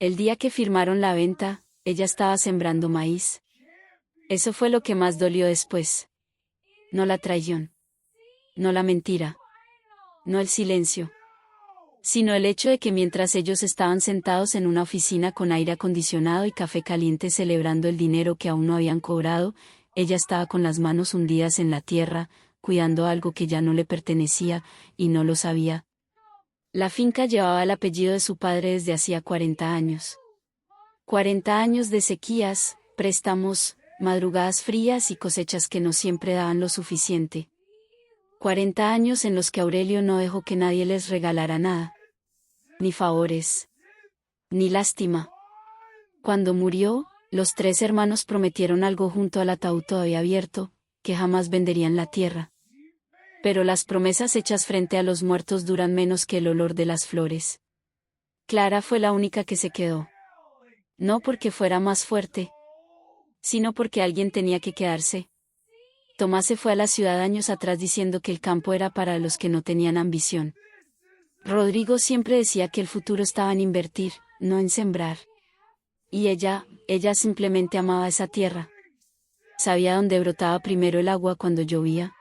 El día que firmaron la venta, ella estaba sembrando maíz. Eso fue lo que más dolió después. No la traición. No la mentira. No el silencio. Sino el hecho de que mientras ellos estaban sentados en una oficina con aire acondicionado y café caliente celebrando el dinero que aún no habían cobrado, ella estaba con las manos hundidas en la tierra, cuidando algo que ya no le pertenecía, y no lo sabía. La finca llevaba el apellido de su padre desde hacía 40 años. 40 años de sequías, préstamos, madrugadas frías y cosechas que no siempre daban lo suficiente. 40 años en los que Aurelio no dejó que nadie les regalara nada. Ni favores. Ni lástima. Cuando murió, los 3 hermanos prometieron algo junto al ataúd todavía abierto, que jamás venderían la tierra. Pero las promesas hechas frente a los muertos duran menos que el olor de las flores. Clara fue la única que se quedó. No porque fuera más fuerte, sino porque alguien tenía que quedarse. Tomás se fue a la ciudad años atrás diciendo que el campo era para los que no tenían ambición. Rodrigo siempre decía que el futuro estaba en invertir, no en sembrar. Y ella simplemente amaba esa tierra. Sabía dónde brotaba primero el agua cuando llovía.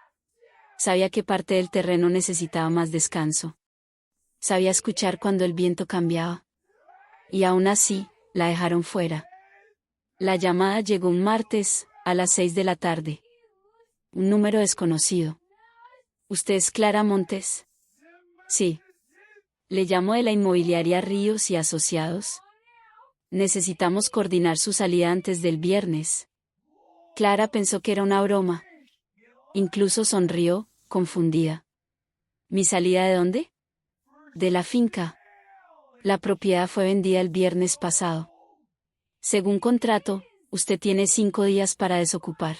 Sabía que parte del terreno necesitaba más descanso. Sabía escuchar cuando el viento cambiaba. Y aún así, la dejaron fuera. La llamada llegó un martes, a las 6 de la tarde. Un número desconocido. ¿Usted es Clara Montes? Sí. Le llamo de la inmobiliaria Ríos y Asociados. Necesitamos coordinar su salida antes del viernes. Clara pensó que era una broma. Incluso sonrió, confundida. ¿Mi salida de dónde? De la finca. La propiedad fue vendida el viernes pasado. Según contrato, usted tiene 5 días para desocupar.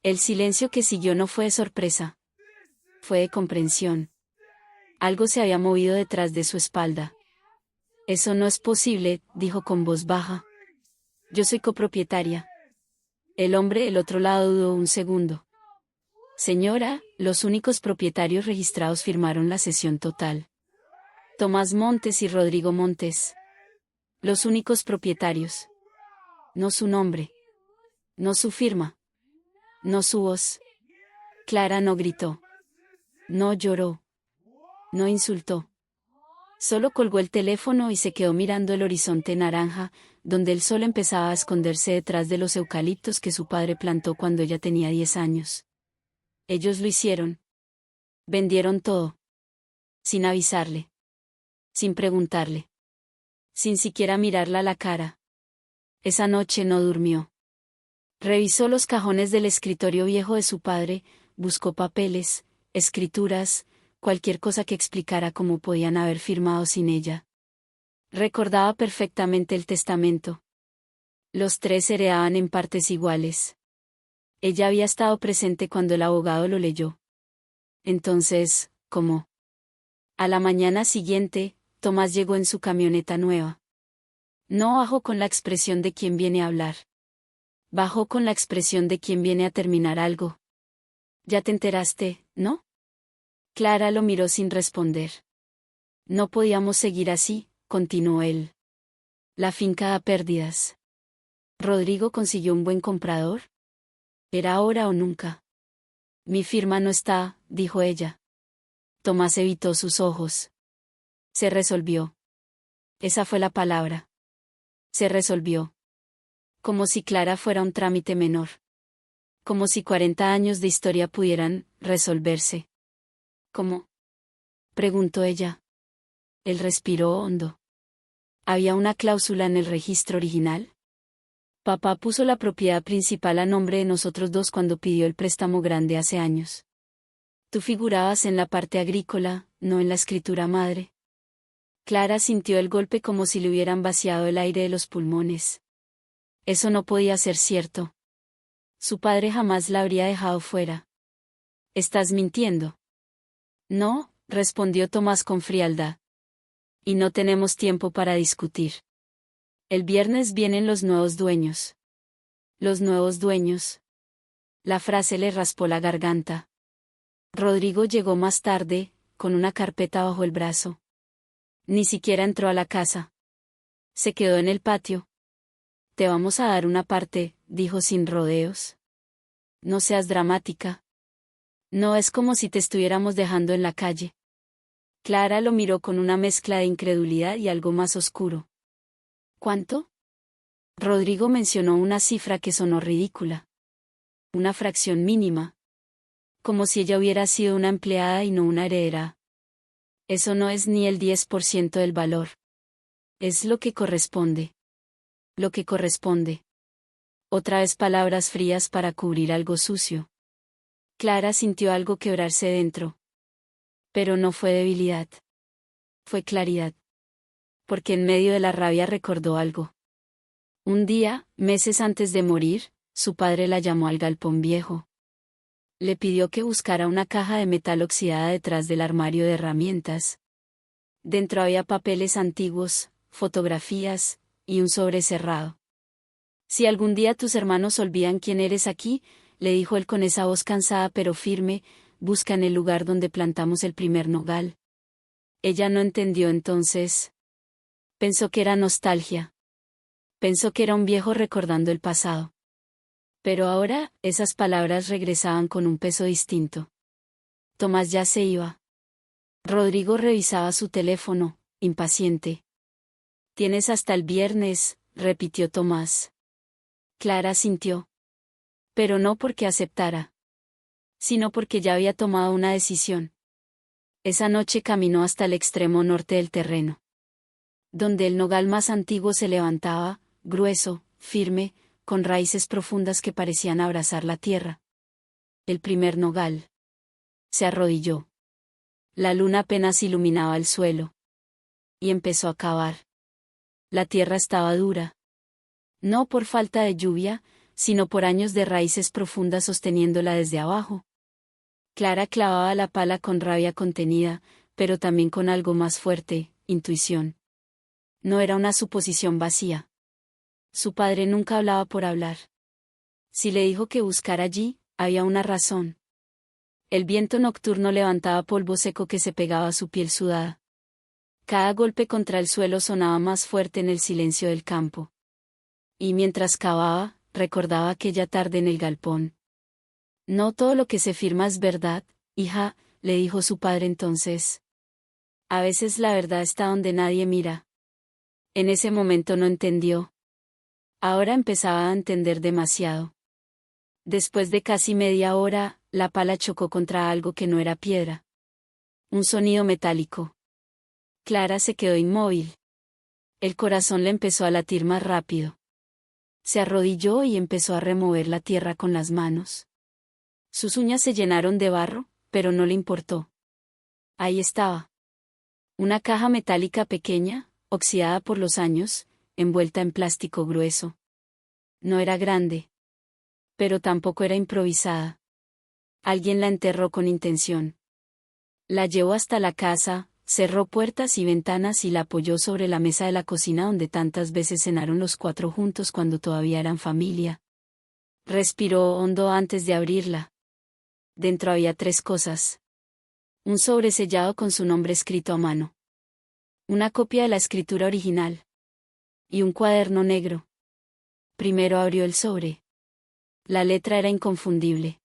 El silencio que siguió no fue de sorpresa. Fue de comprensión. Algo se había movido detrás de su espalda. Eso no es posible, dijo con voz baja. Yo soy copropietaria. El hombre del otro lado dudó un segundo. Señora, los únicos propietarios registrados firmaron la cesión total. Tomás Montes y Rodrigo Montes. Los únicos propietarios. No su nombre. No su firma. No su voz. Clara no gritó. No lloró. No insultó. Solo colgó el teléfono y se quedó mirando el horizonte naranja, donde el sol empezaba a esconderse detrás de los eucaliptos que su padre plantó cuando ella tenía 10 años. Ellos lo hicieron. Vendieron todo. Sin avisarle. Sin preguntarle. Sin siquiera mirarla a la cara. Esa noche no durmió. Revisó los cajones del escritorio viejo de su padre, buscó papeles, escrituras, cualquier cosa que explicara cómo podían haber firmado sin ella. Recordaba perfectamente el testamento. Los 3 heredaban en partes iguales. Ella había estado presente cuando el abogado lo leyó. Entonces, ¿cómo? A la mañana siguiente, Tomás llegó en su camioneta nueva. No bajó con la expresión de quien viene a hablar. Bajó con la expresión de quien viene a terminar algo. Ya te enteraste, ¿no? Clara lo miró sin responder. No podíamos seguir así, continuó él. La finca da pérdidas. ¿Rodrigo consiguió un buen comprador? Era ahora o nunca. Mi firma no está, dijo ella. Tomás evitó sus ojos. Se resolvió. Esa fue la palabra. Se resolvió. Como si Clara fuera un trámite menor. Como si 40 años de historia pudieran resolverse. ¿Cómo? Preguntó ella. Él respiró hondo. ¿Había una cláusula en el registro original? Papá puso la propiedad principal a nombre de nosotros 2 cuando pidió el préstamo grande hace años. Tú figurabas en la parte agrícola, no en la escritura madre. Clara sintió el golpe como si le hubieran vaciado el aire de los pulmones. Eso no podía ser cierto. Su padre jamás la habría dejado fuera. ¿Estás mintiendo? No, respondió Tomás con frialdad. Y no tenemos tiempo para discutir. El viernes vienen los nuevos dueños. Los nuevos dueños. La frase le raspó la garganta. Rodrigo llegó más tarde, con una carpeta bajo el brazo. Ni siquiera entró a la casa. Se quedó en el patio. Te vamos a dar una parte, dijo sin rodeos. No seas dramática. No es como si te estuviéramos dejando en la calle. Clara lo miró con una mezcla de incredulidad y algo más oscuro. ¿Cuánto? Rodrigo mencionó una cifra que sonó ridícula. Una fracción mínima. Como si ella hubiera sido una empleada y no una heredera. Eso no es ni el 10% del valor. Es lo que corresponde. Lo que corresponde. Otra vez palabras frías para cubrir algo sucio. Clara sintió algo quebrarse dentro. Pero no fue debilidad. Fue claridad. Porque en medio de la rabia recordó algo. Un día, meses antes de morir, su padre la llamó al galpón viejo. Le pidió que buscara una caja de metal oxidada detrás del armario de herramientas. Dentro había papeles antiguos, fotografías, y un sobre cerrado. Si algún día tus hermanos olvidan quién eres aquí, le dijo él con esa voz cansada pero firme, busca en el lugar donde plantamos el primer nogal. Ella no entendió entonces. Pensó que era nostalgia. Pensó que era un viejo recordando el pasado. Pero ahora, esas palabras regresaban con un peso distinto. Tomás ya se iba. Rodrigo revisaba su teléfono, impaciente. Tienes hasta el viernes, repitió Tomás. Clara sintió. Pero no porque aceptara, sino porque ya había tomado una decisión. Esa noche caminó hasta el extremo norte del terreno, donde el nogal más antiguo se levantaba, grueso, firme, con raíces profundas que parecían abrazar la tierra. El primer nogal. Se arrodilló. La luna apenas iluminaba el suelo. Y empezó a cavar. La tierra estaba dura. No por falta de lluvia, sino por años de raíces profundas sosteniéndola desde abajo. Clara clavaba la pala con rabia contenida, pero también con algo más fuerte, intuición. No era una suposición vacía. Su padre nunca hablaba por hablar. Si le dijo que buscara allí, había una razón. El viento nocturno levantaba polvo seco que se pegaba a su piel sudada. Cada golpe contra el suelo sonaba más fuerte en el silencio del campo. Y mientras cavaba, recordaba aquella tarde en el galpón. No todo lo que se firma es verdad, hija, le dijo su padre entonces. A veces la verdad está donde nadie mira. En ese momento no entendió. Ahora empezaba a entender demasiado. Después de casi media hora, la pala chocó contra algo que no era piedra. Un sonido metálico. Clara se quedó inmóvil. El corazón le empezó a latir más rápido. Se arrodilló y empezó a remover la tierra con las manos. Sus uñas se llenaron de barro, pero no le importó. Ahí estaba. Una caja metálica pequeña, oxidada por los años, envuelta en plástico grueso. No era grande. Pero tampoco era improvisada. Alguien la enterró con intención. La llevó hasta la casa, cerró puertas y ventanas y la apoyó sobre la mesa de la cocina donde tantas veces cenaron los cuatro juntos cuando todavía eran familia. Respiró hondo antes de abrirla. Dentro había 3 cosas. Un sobre sellado con su nombre escrito a mano. Una copia de la escritura original. Y un cuaderno negro. Primero abrió el sobre. La letra era inconfundible.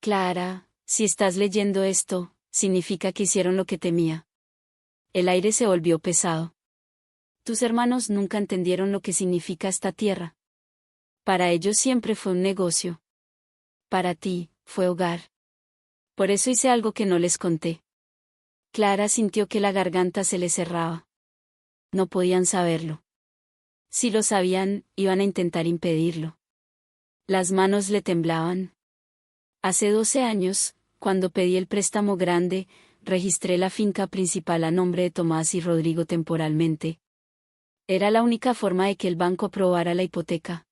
Clara, si estás leyendo esto, significa que hicieron lo que temía. El aire se volvió pesado. Tus hermanos nunca entendieron lo que significa esta tierra. Para ellos siempre fue un negocio. Para ti, fue hogar. Por eso hice algo que no les conté. Clara sintió que la garganta se le cerraba. No podían saberlo. Si lo sabían, iban a intentar impedirlo. Las manos le temblaban. Hace 12 años, cuando pedí el préstamo grande, registré la finca principal a nombre de Tomás y Rodrigo temporalmente. Era la única forma de que el banco aprobara la hipoteca.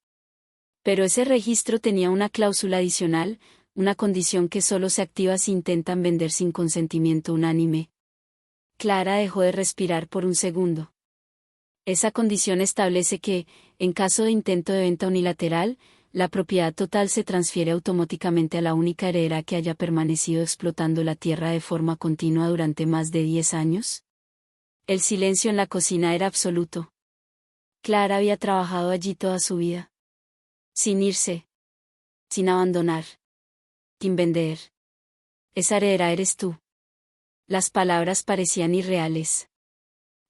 Pero ese registro tenía una cláusula adicional, una condición que solo se activa si intentan vender sin consentimiento unánime. Clara dejó de respirar por un segundo. Esa condición establece que, en caso de intento de venta unilateral, la propiedad total se transfiere automáticamente a la única heredera que haya permanecido explotando la tierra de forma continua durante más de 10 años. El silencio en la cocina era absoluto. Clara había trabajado allí toda su vida. Sin irse. Sin abandonar. Sin vender. Esa heredera eres tú. Las palabras parecían irreales.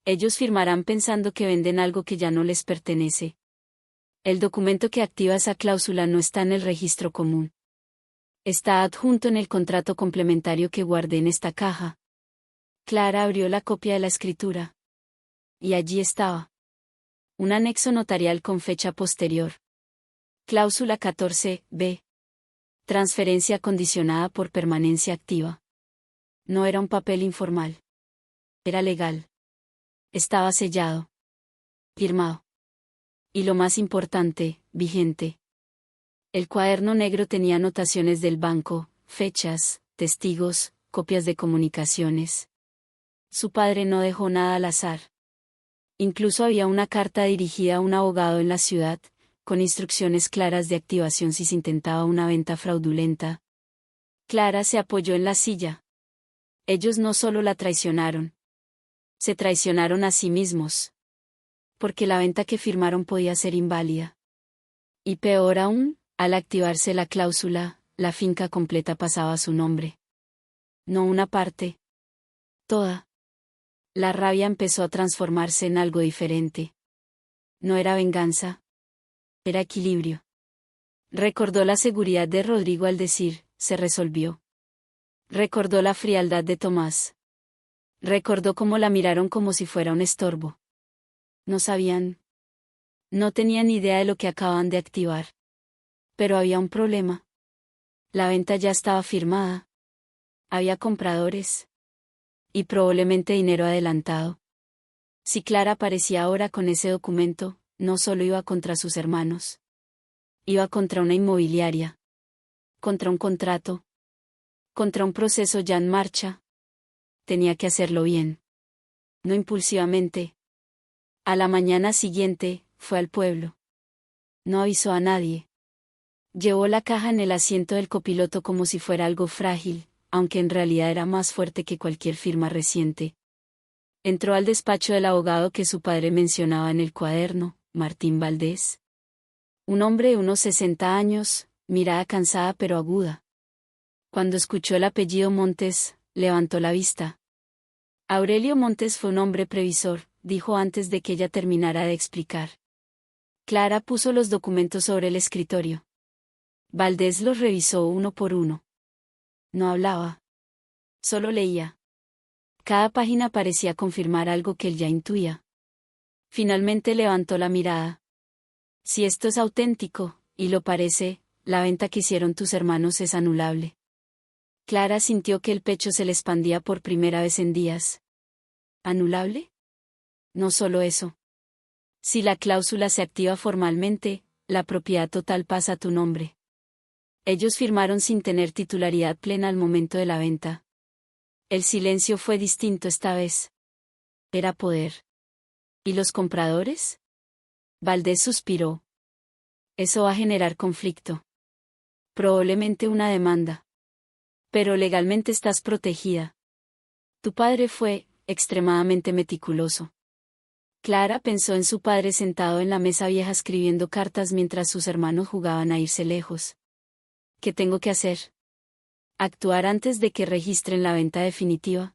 Ellos firmarán pensando que venden algo que ya no les pertenece. El documento que activa esa cláusula no está en el registro común. Está adjunto en el contrato complementario que guardé en esta caja. Clara abrió la copia de la escritura. Y allí estaba. Un anexo notarial con fecha posterior. Cláusula 14b. Transferencia condicionada por permanencia activa. No era un papel informal. Era legal. Estaba sellado. Firmado. Y lo más importante, vigente. El cuaderno negro tenía anotaciones del banco, fechas, testigos, copias de comunicaciones. Su padre no dejó nada al azar. Incluso había una carta dirigida a un abogado en la ciudad, con instrucciones claras de activación si se intentaba una venta fraudulenta. Clara se apoyó en la silla. Ellos no solo la traicionaron. Se traicionaron a sí mismos. Porque la venta que firmaron podía ser inválida. Y peor aún, al activarse la cláusula, la finca completa pasaba a su nombre. No una parte. Toda. La rabia empezó a transformarse en algo diferente. No era venganza. Era equilibrio. Recordó la seguridad de Rodrigo al decir, se resolvió. Recordó la frialdad de Tomás. Recordó cómo la miraron como si fuera un estorbo. No sabían. No tenían idea de lo que acaban de activar. Pero había un problema. La venta ya estaba firmada. Había compradores. Y probablemente dinero adelantado. Si Clara aparecía ahora con ese documento, no solo iba contra sus hermanos. Iba contra una inmobiliaria. Contra un contrato. Contra un proceso ya en marcha. Tenía que hacerlo bien. No impulsivamente. A la mañana siguiente, fue al pueblo. No avisó a nadie. Llevó la caja en el asiento del copiloto como si fuera algo frágil, aunque en realidad era más fuerte que cualquier firma reciente. Entró al despacho del abogado que su padre mencionaba en el cuaderno, Martín Valdés. Un hombre de unos 60 años, mirada cansada pero aguda. Cuando escuchó el apellido Montes, levantó la vista. Aurelio Montes fue un hombre previsor, dijo antes de que ella terminara de explicar. Clara puso los documentos sobre el escritorio. Valdés los revisó uno por uno. No hablaba. Solo leía. Cada página parecía confirmar algo que él ya intuía. Finalmente levantó la mirada. Si esto es auténtico, y lo parece, la venta que hicieron tus hermanos es anulable. Clara sintió que el pecho se le expandía por primera vez en días. ¿Anulable? No solo eso. Si la cláusula se activa formalmente, la propiedad total pasa a tu nombre. Ellos firmaron sin tener titularidad plena al momento de la venta. El silencio fue distinto esta vez. Era poder. ¿Y los compradores? Valdés suspiró. Eso va a generar conflicto. Probablemente una demanda. Pero legalmente estás protegida. Tu padre fue, extremadamente meticuloso. Clara pensó en su padre sentado en la mesa vieja escribiendo cartas mientras sus hermanos jugaban a irse lejos. ¿Qué tengo que hacer? Actuar antes de que registren la venta definitiva.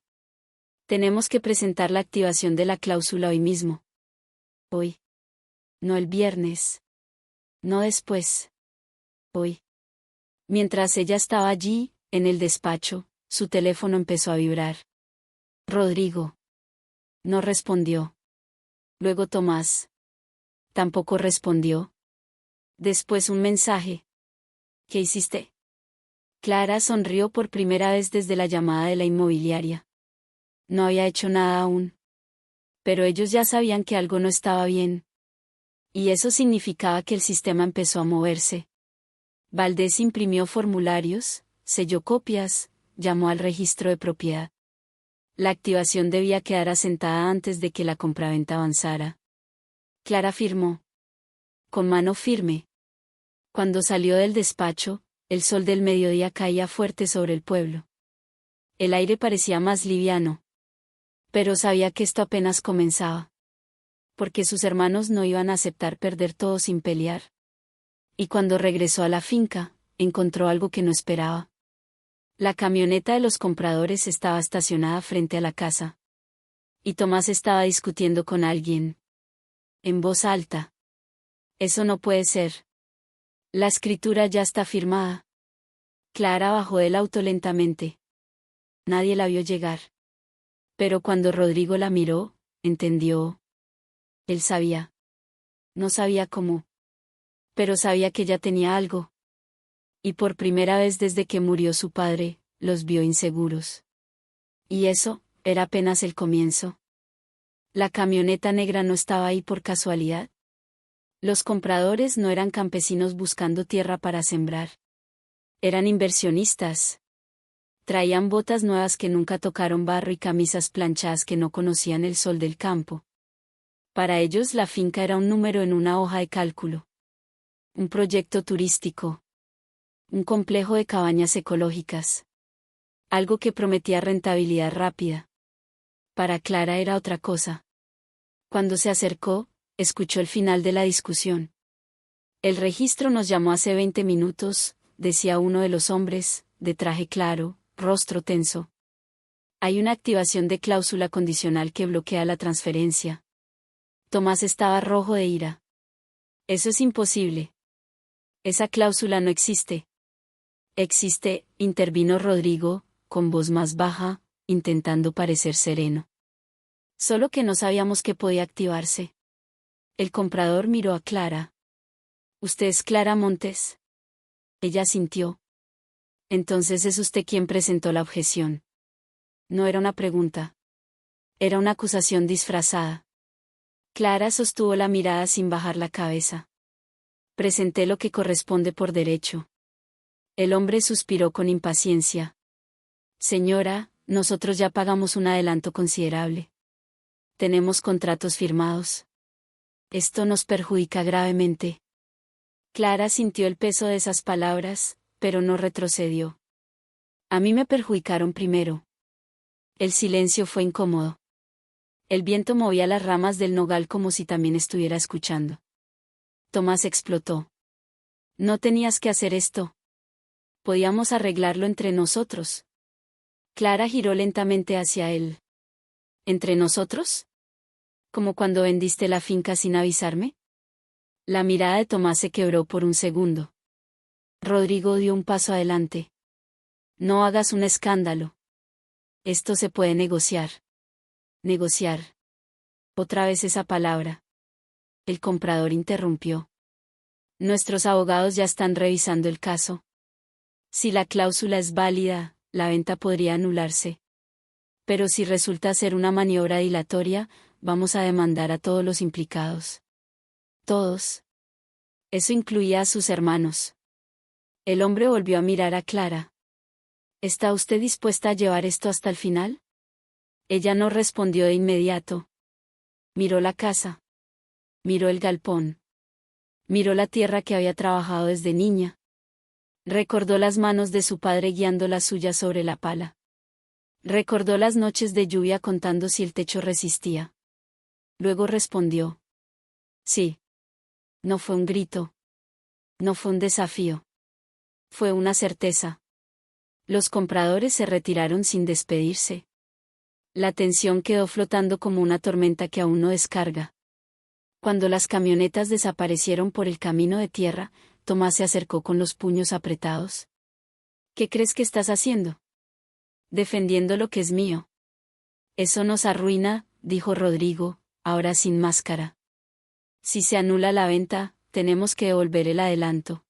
Tenemos que presentar la activación de la cláusula hoy mismo. Hoy. No el viernes. No después. Hoy. Mientras ella estaba allí, en el despacho, su teléfono empezó a vibrar. Rodrigo. No respondió. Luego Tomás. Tampoco respondió. Después un mensaje. ¿Qué hiciste? Clara sonrió por primera vez desde la llamada de la inmobiliaria. No había hecho nada aún. Pero ellos ya sabían que algo no estaba bien. Y eso significaba que el sistema empezó a moverse. Valdés imprimió formularios, selló copias, llamó al registro de propiedad. La activación debía quedar asentada antes de que la compraventa avanzara. Clara firmó. Con mano firme. Cuando salió del despacho, el sol del mediodía caía fuerte sobre el pueblo. El aire parecía más liviano. Pero sabía que esto apenas comenzaba. porque sus hermanos no iban a aceptar perder todo sin pelear. Y cuando regresó a la finca, encontró algo que no esperaba. La camioneta de los compradores estaba estacionada frente a la casa. Y Tomás estaba discutiendo con alguien. En voz alta. Eso no puede ser. La escritura ya está firmada. Clara bajó del auto lentamente. Nadie la vio llegar. Pero cuando Rodrigo la miró, entendió. Él sabía. No sabía cómo. Pero sabía que ya tenía algo. Y por primera vez desde que murió su padre, los vio inseguros. Y eso, era apenas el comienzo. La camioneta negra no estaba ahí por casualidad. Los compradores no eran campesinos buscando tierra para sembrar. Eran inversionistas. Traían botas nuevas que nunca tocaron barro y camisas planchadas que no conocían el sol del campo. Para ellos la finca era un número en una hoja de cálculo. Un proyecto turístico. Un complejo de cabañas ecológicas. Algo que prometía rentabilidad rápida. Para Clara era otra cosa. Cuando se acercó, escuchó el final de la discusión. El registro nos llamó hace 20 minutos, decía uno de los hombres, de traje claro, rostro tenso. Hay una activación de cláusula condicional que bloquea la transferencia. Tomás estaba rojo de ira. Eso es imposible. Esa cláusula no existe. Existe, intervino Rodrigo, con voz más baja, intentando parecer sereno. Solo que no sabíamos que podía activarse. El comprador miró a Clara. ¿Usted es Clara Montes? Ella asintió. Entonces es usted quien presentó la objeción. No era una pregunta. Era una acusación disfrazada. Clara sostuvo la mirada sin bajar la cabeza. Presenté lo que corresponde por derecho. El hombre suspiró con impaciencia. Señora, nosotros ya pagamos un adelanto considerable. Tenemos contratos firmados. Esto nos perjudica gravemente. Clara sintió el peso de esas palabras, pero no retrocedió. A mí me perjudicaron primero. El silencio fue incómodo. El viento movía las ramas del nogal como si también estuviera escuchando. Tomás explotó. No tenías que hacer esto. Podíamos arreglarlo entre nosotros. Clara giró lentamente hacia él. ¿Entre nosotros? ¿Como cuando vendiste la finca sin avisarme? La mirada de Tomás se quebró por un segundo. Rodrigo dio un paso adelante. No hagas un escándalo. Esto se puede negociar. Negociar. Otra vez esa palabra. El comprador interrumpió. Nuestros abogados ya están revisando el caso. Si la cláusula es válida, la venta podría anularse. Pero si resulta ser una maniobra dilatoria, vamos a demandar a todos los implicados. Todos. Eso incluía a sus hermanos. El hombre volvió a mirar a Clara. ¿Está usted dispuesta a llevar esto hasta el final? Ella no respondió de inmediato. Miró la casa. Miró el galpón. Miró la tierra que había trabajado desde niña. Recordó las manos de su padre guiando la suya sobre la pala. Recordó las noches de lluvia contando si el techo resistía. Luego respondió. Sí. No fue un grito. No fue un desafío. Fue una certeza. Los compradores se retiraron sin despedirse. La tensión quedó flotando como una tormenta que aún no descarga. Cuando las camionetas desaparecieron por el camino de tierra, Tomás se acercó con los puños apretados. ¿Qué crees que estás haciendo? Defendiendo lo que es mío. Eso nos arruina, dijo Rodrigo, ahora sin máscara. Si se anula la venta, tenemos que devolver el adelanto.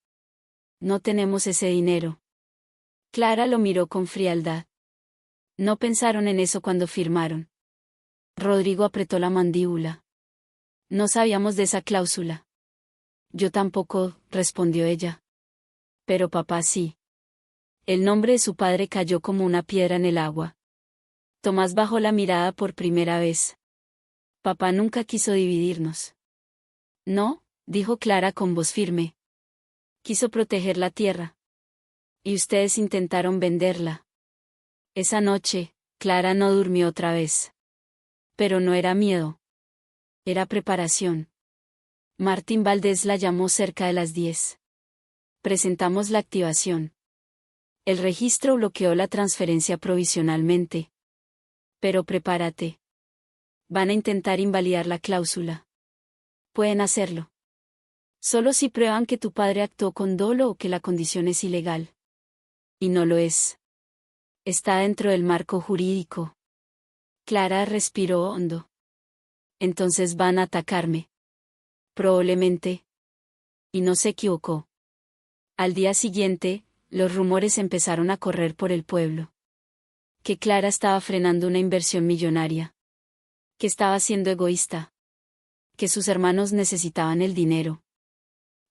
No tenemos ese dinero. Clara lo miró con frialdad. No pensaron en eso cuando firmaron. Rodrigo apretó la mandíbula. No sabíamos de esa cláusula. Yo tampoco, respondió ella. Pero papá sí. El nombre de su padre cayó como una piedra en el agua. Tomás bajó la mirada por primera vez. Papá nunca quiso dividirnos. No, dijo Clara con voz firme. Quiso proteger la tierra. Y ustedes intentaron venderla. Esa noche, Clara no durmió otra vez. Pero no era miedo. Era preparación. Martín Valdés la llamó cerca de las 10. Presentamos la activación. El registro bloqueó la transferencia provisionalmente. Pero prepárate. Van a intentar invalidar la cláusula. Pueden hacerlo. Solo si prueban que tu padre actuó con dolo o que la condición es ilegal. Y no lo es. Está dentro del marco jurídico. Clara respiró hondo. Entonces van a atacarme. Probablemente. Y no se equivocó. Al día siguiente, los rumores empezaron a correr por el pueblo. Que Clara estaba frenando una inversión millonaria. Que estaba siendo egoísta. Que sus hermanos necesitaban el dinero.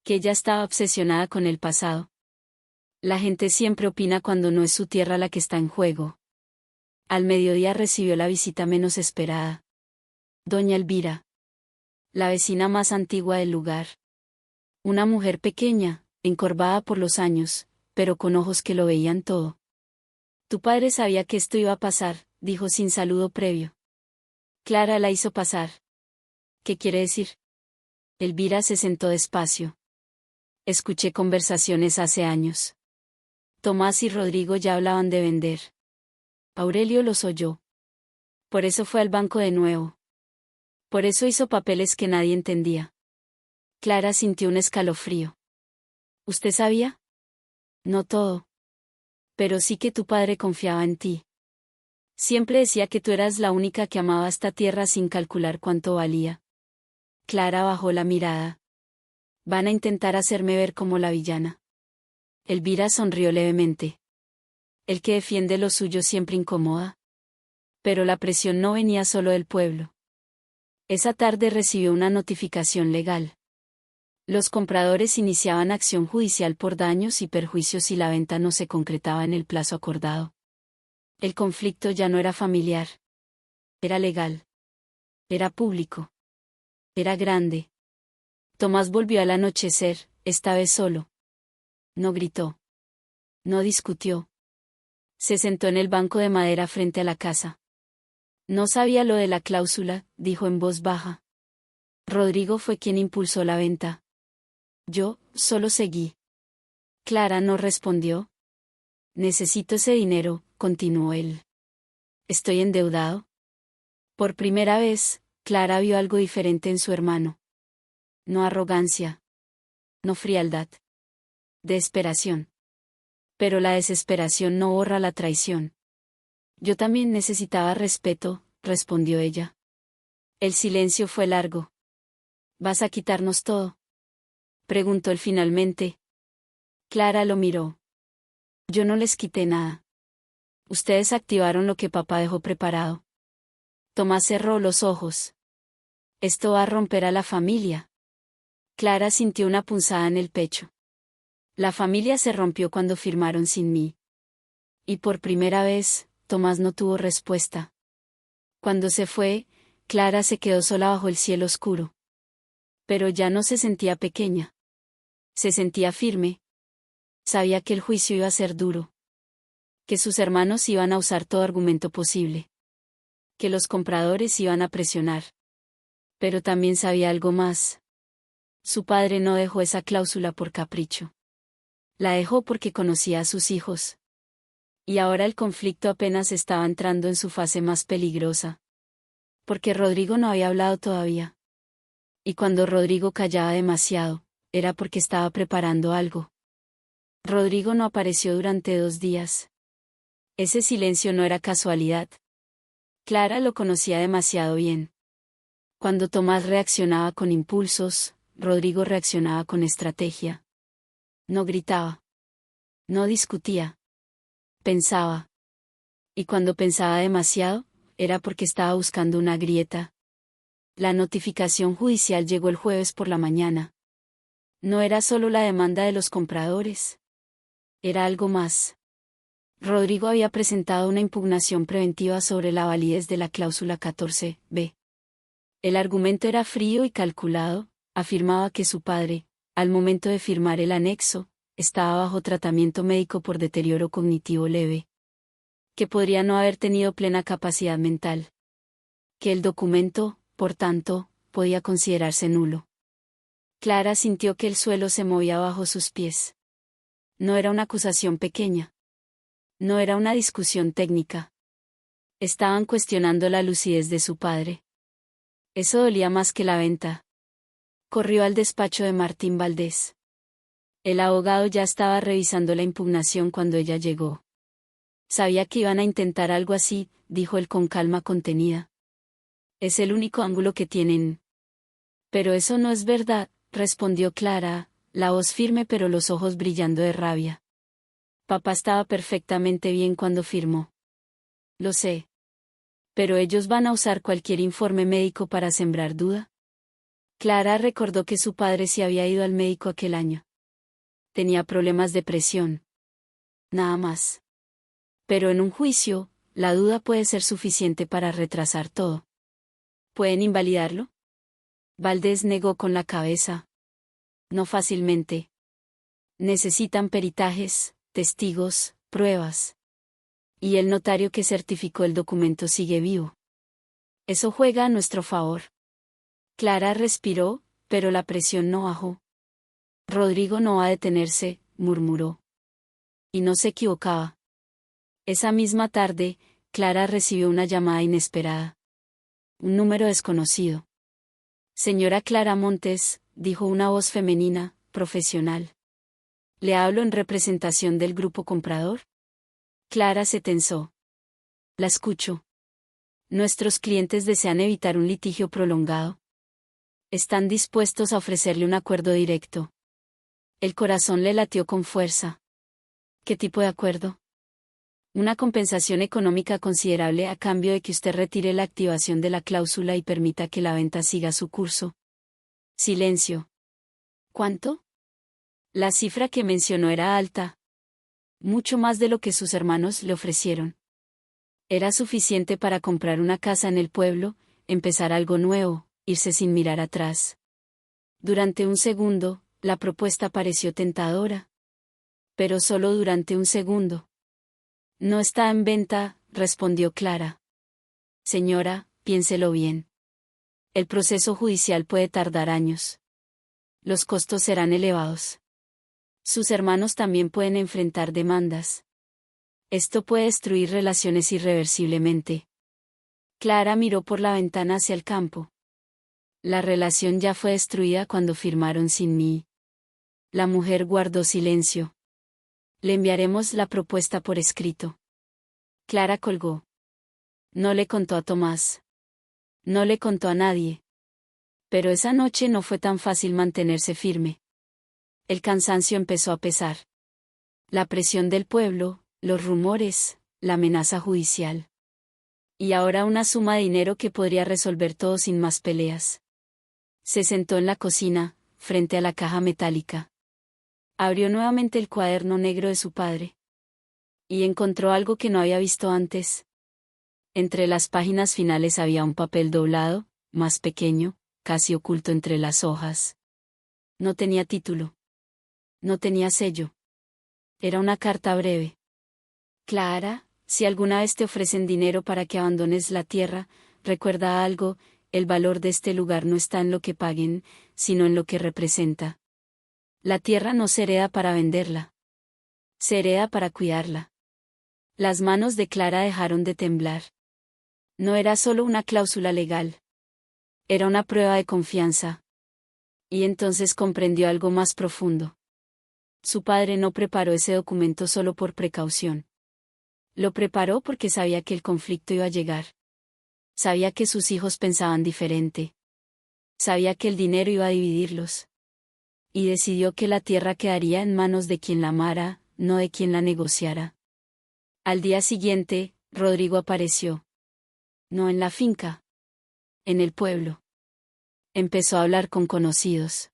Que ella estaba obsesionada con el pasado. La gente siempre opina cuando no es su tierra la que está en juego. Al mediodía recibió la visita menos esperada. Doña Elvira. La vecina más antigua del lugar. Una mujer pequeña, encorvada por los años, pero con ojos que lo veían todo. Tu padre sabía que esto iba a pasar, dijo sin saludo previo. Clara la hizo pasar. ¿Qué quiere decir? Elvira se sentó despacio. Escuché conversaciones hace años. Tomás y Rodrigo ya hablaban de vender. Aurelio los oyó. Por eso fue al banco de nuevo. Por eso hizo papeles que nadie entendía. Clara sintió un escalofrío. ¿Usted sabía? No todo. Pero sí que tu padre confiaba en ti. Siempre decía que tú eras la única que amaba esta tierra sin calcular cuánto valía. Clara bajó la mirada. Van a intentar hacerme ver como la villana. Elvira sonrió levemente. El que defiende lo suyo siempre incomoda. Pero la presión no venía solo del pueblo. Esa tarde recibió una notificación legal. Los compradores iniciaban acción judicial por daños y perjuicios si la venta no se concretaba en el plazo acordado. El conflicto ya no era familiar. Era legal. Era público. Era grande. Tomás volvió al anochecer, esta vez solo. No gritó. No discutió. Se sentó en el banco de madera frente a la casa. No sabía lo de la cláusula, dijo en voz baja. Rodrigo fue quien impulsó la venta. Yo, solo seguí. Clara no respondió. Necesito ese dinero, continuó él. ¿Estoy endeudado? Por primera vez, Clara vio algo diferente en su hermano. No arrogancia. No frialdad. Desesperación. Pero la desesperación no borra la traición. Yo también necesitaba respeto, respondió ella. El silencio fue largo. ¿Vas a quitarnos todo? Preguntó él finalmente. Clara lo miró. Yo no les quité nada. Ustedes activaron lo que papá dejó preparado. Tomás cerró los ojos. Esto va a romper a la familia. Clara sintió una punzada en el pecho. La familia se rompió cuando firmaron sin mí. Y por primera vez, Tomás no tuvo respuesta. Cuando se fue, Clara se quedó sola bajo el cielo oscuro. Pero ya no se sentía pequeña. Se sentía firme. Sabía que el juicio iba a ser duro. Que sus hermanos iban a usar todo argumento posible. Que los compradores iban a presionar. Pero también sabía algo más. Su padre no dejó esa cláusula por capricho. La dejó porque conocía a sus hijos. Y ahora el conflicto apenas estaba entrando en su fase más peligrosa. Porque Rodrigo no había hablado todavía. Y cuando Rodrigo callaba demasiado, era porque estaba preparando algo. Rodrigo no apareció durante 2 días. Ese silencio no era casualidad. Clara lo conocía demasiado bien. Cuando Tomás reaccionaba con impulsos, Rodrigo reaccionaba con estrategia. No gritaba. No discutía. Pensaba. Y cuando pensaba demasiado, era porque estaba buscando una grieta. La notificación judicial llegó el jueves por la mañana. No era solo la demanda de los compradores. Era algo más. Rodrigo había presentado una impugnación preventiva sobre la validez de la cláusula 14b. El argumento era frío y calculado, afirmaba que su padre, al momento de firmar el anexo, estaba bajo tratamiento médico por deterioro cognitivo leve. Que podría no haber tenido plena capacidad mental. Que el documento, por tanto, podía considerarse nulo. Clara sintió que el suelo se movía bajo sus pies. No era una acusación pequeña. No era una discusión técnica. Estaban cuestionando la lucidez de su padre. Eso dolía más que la venta. Corrió al despacho de Martín Valdés. El abogado ya estaba revisando la impugnación cuando ella llegó. Sabía que iban a intentar algo así, dijo él con calma contenida. Es el único ángulo que tienen. Pero eso no es verdad, respondió Clara, la voz firme pero los ojos brillando de rabia. Papá estaba perfectamente bien cuando firmó. Lo sé. Pero ellos van a usar cualquier informe médico para sembrar duda. Clara recordó que su padre se había ido al médico aquel año. Tenía problemas de presión. Nada más. Pero en un juicio, la duda puede ser suficiente para retrasar todo. ¿Pueden invalidarlo? Valdés negó con la cabeza. No fácilmente. Necesitan peritajes, testigos, pruebas. Y el notario que certificó el documento sigue vivo. Eso juega a nuestro favor. Clara respiró, pero la presión no bajó. Rodrigo no va a detenerse, murmuró. Y no se equivocaba. Esa misma tarde, Clara recibió una llamada inesperada. Un número desconocido. Señora Clara Montes, dijo una voz femenina, profesional. ¿Le hablo en representación del grupo comprador? Clara se tensó. La escucho. Nuestros clientes desean evitar un litigio prolongado. Están dispuestos a ofrecerle un acuerdo directo. El corazón le latió con fuerza. ¿Qué tipo de acuerdo? Una compensación económica considerable a cambio de que usted retire la activación de la cláusula y permita que la venta siga su curso. Silencio. ¿Cuánto? La cifra que mencionó era alta. Mucho más de lo que sus hermanos le ofrecieron. Era suficiente para comprar una casa en el pueblo, empezar algo nuevo, irse sin mirar atrás. Durante un segundo, la propuesta pareció tentadora. Pero solo durante un segundo. No está en venta, respondió Clara. Señora, piénselo bien. El proceso judicial puede tardar años. Los costos serán elevados. Sus hermanos también pueden enfrentar demandas. Esto puede destruir relaciones irreversiblemente. Clara miró por la ventana hacia el campo. La relación ya fue destruida cuando firmaron sin mí. La mujer guardó silencio. Le enviaremos la propuesta por escrito. Clara colgó. No le contó a Tomás. No le contó a nadie. Pero esa noche no fue tan fácil mantenerse firme. El cansancio empezó a pesar. La presión del pueblo, los rumores, la amenaza judicial. Y ahora una suma de dinero que podría resolver todo sin más peleas. Se sentó en la cocina, frente a la caja metálica. Abrió nuevamente el cuaderno negro de su padre. Y encontró algo que no había visto antes. Entre las páginas finales había un papel doblado, más pequeño, casi oculto entre las hojas. No tenía título. No tenía sello. Era una carta breve. Clara, si alguna vez te ofrecen dinero para que abandones la tierra, recuerda algo, el valor de este lugar no está en lo que paguen, sino en lo que representa. La tierra no se hereda para venderla. Se hereda para cuidarla. Las manos de Clara dejaron de temblar. No era solo una cláusula legal. Era una prueba de confianza. Y entonces comprendió algo más profundo. Su padre no preparó ese documento solo por precaución. Lo preparó porque sabía que el conflicto iba a llegar. Sabía que sus hijos pensaban diferente. Sabía que el dinero iba a dividirlos. Y decidió que la tierra quedaría en manos de quien la amara, no de quien la negociara. Al día siguiente, Rodrigo apareció. No en la finca. En el pueblo. Empezó a hablar con conocidos.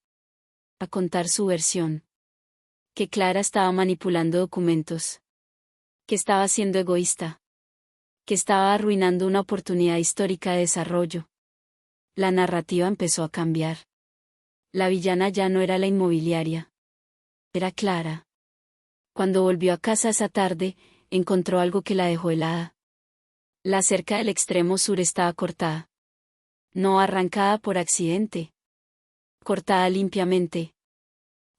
A contar su versión. Que Clara estaba manipulando documentos. Que estaba siendo egoísta. Que estaba arruinando una oportunidad histórica de desarrollo. La narrativa empezó a cambiar. La villana ya no era la inmobiliaria. Era Clara. Cuando volvió a casa esa tarde, encontró algo que la dejó helada. La cerca del extremo sur estaba cortada. No arrancada por accidente. Cortada limpiamente.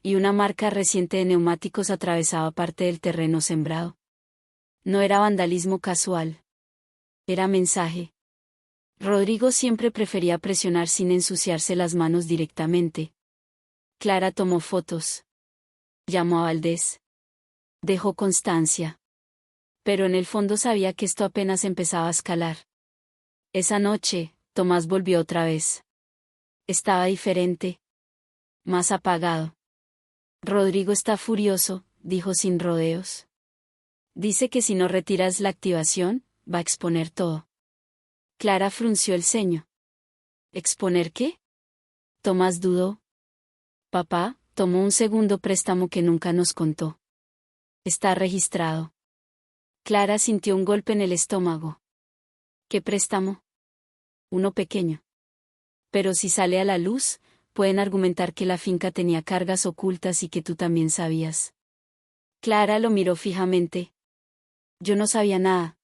Y una marca reciente de neumáticos atravesaba parte del terreno sembrado. No era vandalismo casual. Era mensaje. Rodrigo siempre prefería presionar sin ensuciarse las manos directamente. Clara tomó fotos. Llamó a Valdés. Dejó constancia. Pero en el fondo sabía que esto apenas empezaba a escalar. Esa noche, Tomás volvió otra vez. Estaba diferente. Más apagado. Rodrigo está furioso, dijo sin rodeos. Dice que si no retiras la activación, va a exponer todo. Clara frunció el ceño. ¿Exponer qué? Tomás dudó. Papá, tomó un segundo préstamo que nunca nos contó. Está registrado. Clara sintió un golpe en el estómago. ¿Qué préstamo? Uno pequeño. Pero si sale a la luz, pueden argumentar que la finca tenía cargas ocultas y que tú también sabías. Clara lo miró fijamente. Yo no sabía nada.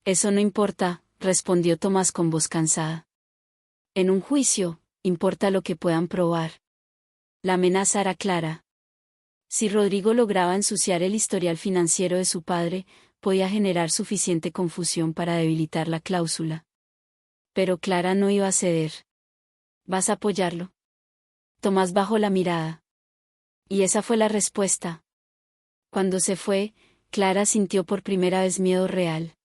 Eso no importa, respondió Tomás con voz cansada. En un juicio, importa lo que puedan probar. La amenaza era clara. Si Rodrigo lograba ensuciar el historial financiero de su padre, podía generar suficiente confusión para debilitar la cláusula. Pero Clara no iba a ceder. ¿Vas a apoyarlo? Tomás bajó la mirada. Y esa fue la respuesta. Cuando se fue, Clara sintió por primera vez miedo real.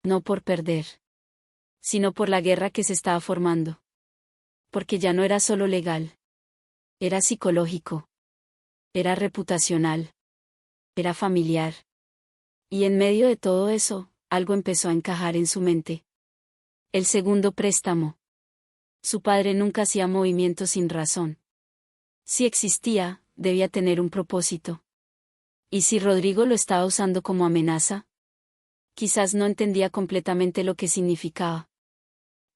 No por perder, sino por la guerra que se estaba formando. Porque ya no era solo legal. Era psicológico. Era reputacional. Era familiar. Y en medio de todo eso, algo empezó a encajar en su mente. El segundo préstamo. Su padre nunca hacía movimientos sin razón. Si existía, debía tener un propósito. ¿Y si Rodrigo lo estaba usando como amenaza? Quizás no entendía completamente lo que significaba.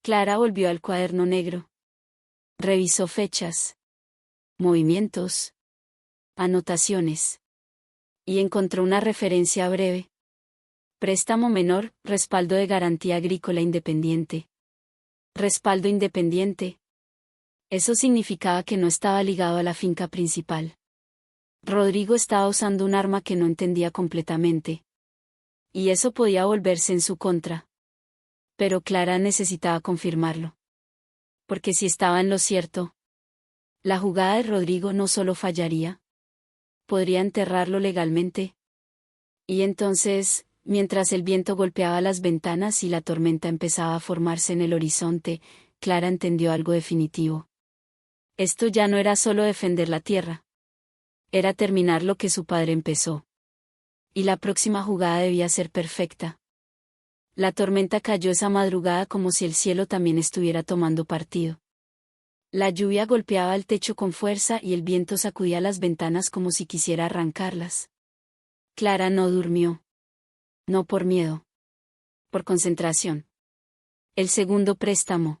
Clara volvió al cuaderno negro. Revisó fechas, movimientos, anotaciones. Y encontró una referencia breve. Préstamo menor, respaldo de garantía agrícola independiente. Respaldo independiente. Eso significaba que no estaba ligado a la finca principal. Rodrigo estaba usando un arma que no entendía completamente. Y eso podía volverse en su contra. Pero Clara necesitaba confirmarlo. Porque si estaba en lo cierto, la jugada de Rodrigo no solo fallaría. Podría enterrarlo legalmente. Y entonces, mientras el viento golpeaba las ventanas y la tormenta empezaba a formarse en el horizonte, Clara entendió algo definitivo. Esto ya no era solo defender la tierra. Era terminar lo que su padre empezó. Y la próxima jugada debía ser perfecta. La tormenta cayó esa madrugada como si el cielo también estuviera tomando partido. La lluvia golpeaba el techo con fuerza y el viento sacudía las ventanas como si quisiera arrancarlas. Clara no durmió. No por miedo. Por concentración. El segundo préstamo.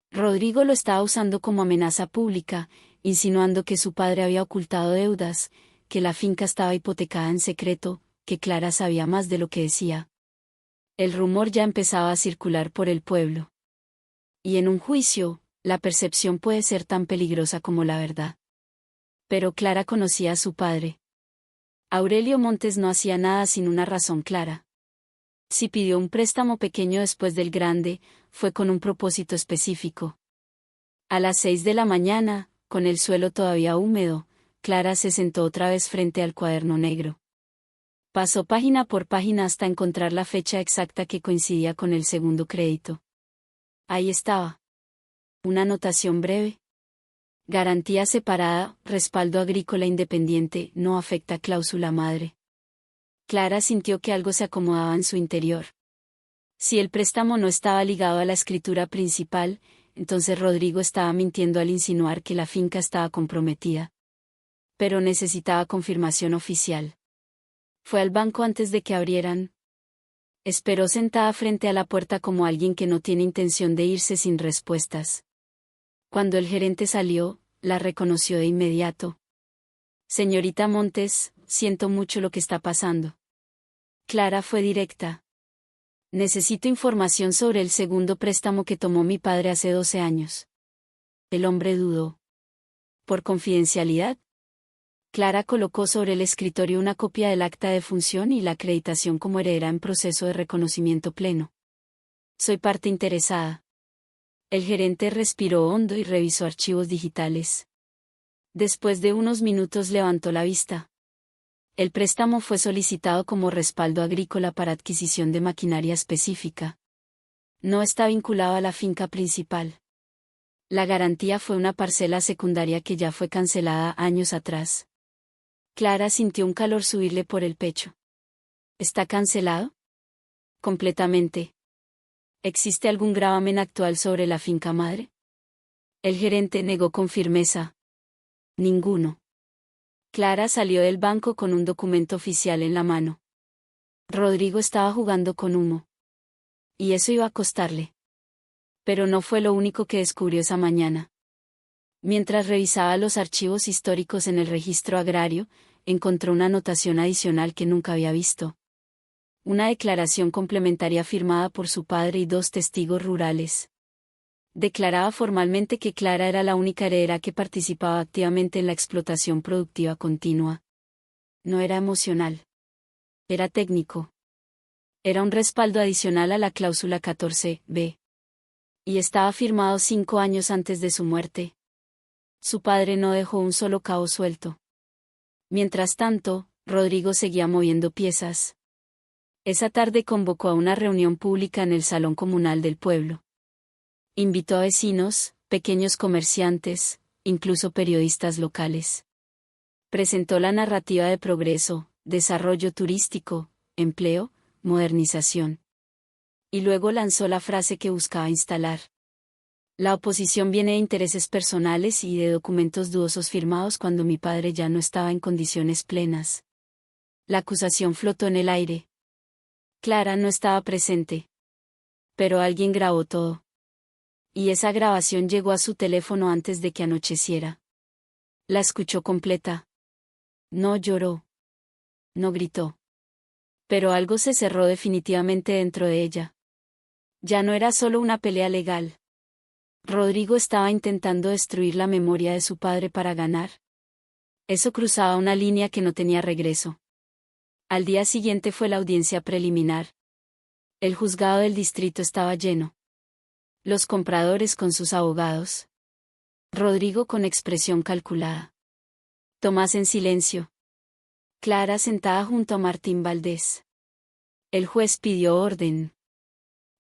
Rodrigo lo estaba usando como amenaza pública, insinuando que su padre había ocultado deudas, que la finca estaba hipotecada en secreto, que Clara sabía más de lo que decía. El rumor ya empezaba a circular por el pueblo. Y en un juicio, la percepción puede ser tan peligrosa como la verdad. Pero Clara conocía a su padre. Aurelio Montes no hacía nada sin una razón clara. Si pidió un préstamo pequeño después del grande, fue con un propósito específico. A las 6 de la mañana, con el suelo todavía húmedo, Clara se sentó otra vez frente al cuaderno negro. Pasó página por página hasta encontrar la fecha exacta que coincidía con el segundo crédito. Ahí estaba. Una anotación breve. Garantía separada, respaldo agrícola independiente, no afecta cláusula madre. Clara sintió que algo se acomodaba en su interior. Si el préstamo no estaba ligado a la escritura principal, entonces Rodrigo estaba mintiendo al insinuar que la finca estaba comprometida. Pero necesitaba confirmación oficial. Fue al banco antes de que abrieran. Esperó sentada frente a la puerta como alguien que no tiene intención de irse sin respuestas. Cuando el gerente salió, la reconoció de inmediato. Señorita Montes, siento mucho lo que está pasando. Clara fue directa. Necesito información sobre el segundo préstamo que tomó mi padre hace 12 años. El hombre dudó. ¿Por confidencialidad? Clara colocó sobre el escritorio una copia del acta de función y la acreditación como heredera en proceso de reconocimiento pleno. Soy parte interesada. El gerente respiró hondo y revisó archivos digitales. Después de unos minutos levantó la vista. El préstamo fue solicitado como respaldo agrícola para adquisición de maquinaria específica. No está vinculado a la finca principal. La garantía fue una parcela secundaria que ya fue cancelada años atrás. Clara sintió un calor subirle por el pecho. ¿Está cancelado? Completamente. ¿Existe algún gravamen actual sobre la finca madre? El gerente negó con firmeza. Ninguno. Clara salió del banco con un documento oficial en la mano. Rodrigo estaba jugando con humo. Y eso iba a costarle. Pero no fue lo único que descubrió esa mañana. Mientras revisaba los archivos históricos en el registro agrario, encontró una anotación adicional que nunca había visto. Una declaración complementaria firmada por su padre y 2 testigos rurales. Declaraba formalmente que Clara era la única heredera que participaba activamente en la explotación productiva continua. No era emocional. Era técnico. Era un respaldo adicional a la cláusula 14b. Y estaba firmado 5 años antes de su muerte. Su padre no dejó un solo cabo suelto. Mientras tanto, Rodrigo seguía moviendo piezas. Esa tarde convocó a una reunión pública en el salón comunal del pueblo. Invitó a vecinos, pequeños comerciantes, incluso periodistas locales. Presentó la narrativa de progreso, desarrollo turístico, empleo, modernización. Y luego lanzó la frase que buscaba instalar. La oposición viene de intereses personales y de documentos dudosos firmados cuando mi padre ya no estaba en condiciones plenas. La acusación flotó en el aire. Clara no estaba presente. Pero alguien grabó todo. Y esa grabación llegó a su teléfono antes de que anocheciera. La escuchó completa. No lloró. No gritó. Pero algo se cerró definitivamente dentro de ella. Ya no era solo una pelea legal. Rodrigo estaba intentando destruir la memoria de su padre para ganar. Eso cruzaba una línea que no tenía regreso. Al día siguiente fue la audiencia preliminar. El juzgado del distrito estaba lleno. Los compradores con sus abogados. Rodrigo con expresión calculada. Tomás en silencio. Clara sentada junto a Martín Valdés. El juez pidió orden.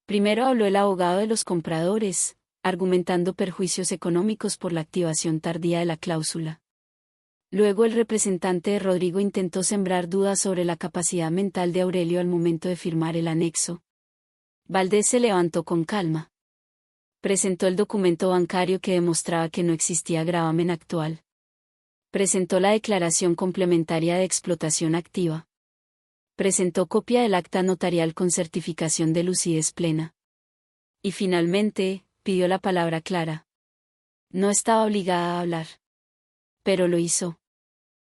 Primero habló el abogado de los compradores, argumentando perjuicios económicos por la activación tardía de la cláusula. Luego el representante de Rodrigo intentó sembrar dudas sobre la capacidad mental de Aurelio al momento de firmar el anexo. Valdés se levantó con calma. Presentó el documento bancario que demostraba que no existía gravamen actual. Presentó la declaración complementaria de explotación activa. Presentó copia del acta notarial con certificación de lucidez plena. Y finalmente, pidió la palabra Clara. No estaba obligada a hablar. Pero lo hizo.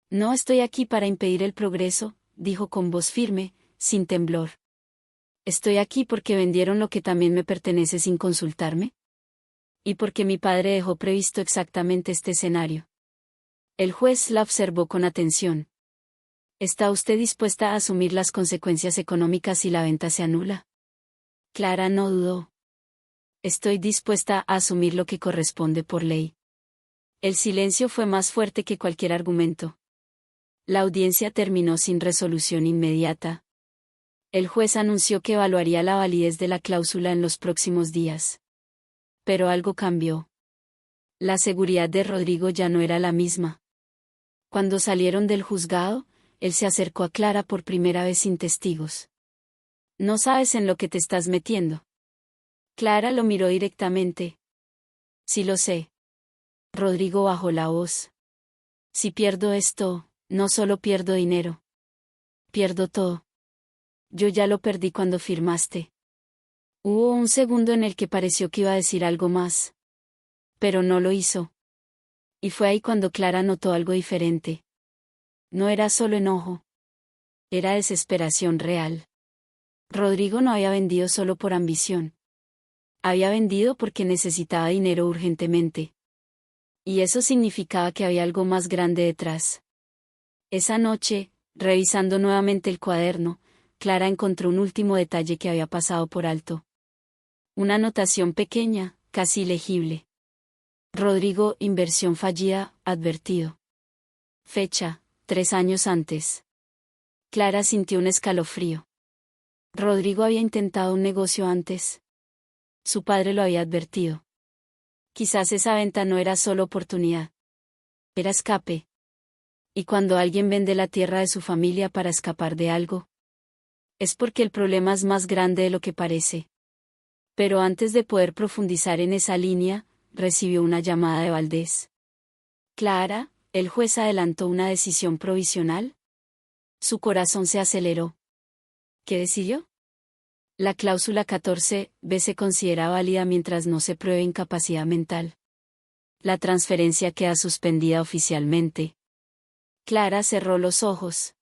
No estoy aquí para impedir el progreso, dijo con voz firme, sin temblor. Estoy aquí porque vendieron lo que también me pertenece sin consultarme. Y porque mi padre dejó previsto exactamente este escenario. El juez la observó con atención. ¿Está usted dispuesta a asumir las consecuencias económicas si la venta se anula? Clara no dudó. Estoy dispuesta a asumir lo que corresponde por ley. El silencio fue más fuerte que cualquier argumento. La audiencia terminó sin resolución inmediata. El juez anunció que evaluaría la validez de la cláusula en los próximos días. Pero algo cambió. La seguridad de Rodrigo ya no era la misma. Cuando salieron del juzgado, él se acercó a Clara por primera vez sin testigos. No sabes en lo que te estás metiendo. Clara lo miró directamente. Sí lo sé. Rodrigo bajó la voz. Si pierdo esto, no solo pierdo dinero. Pierdo todo. Yo ya lo perdí cuando firmaste. Hubo un segundo en el que pareció que iba a decir algo más. Pero no lo hizo. Y fue ahí cuando Clara notó algo diferente. No era solo enojo. Era desesperación real. Rodrigo no había vendido solo por ambición. Había vendido porque necesitaba dinero urgentemente. Y eso significaba que había algo más grande detrás. Esa noche, revisando nuevamente el cuaderno, Clara encontró un último detalle que había pasado por alto. Una anotación pequeña, casi legible. Rodrigo, inversión fallida, advertido. Fecha, 3 años antes. Clara sintió un escalofrío. Rodrigo había intentado un negocio antes. Su padre lo había advertido. Quizás esa venta no era solo oportunidad. Era escape. Y cuando alguien vende la tierra de su familia para escapar de algo, es porque el problema es más grande de lo que parece. Pero antes de poder profundizar en esa línea, recibió una llamada de Valdés. Clara, el juez adelantó una decisión provisional. Su corazón se aceleró. ¿Qué decidió? La cláusula 14b se considera válida mientras no se pruebe incapacidad mental. La transferencia queda suspendida oficialmente. Clara cerró los ojos.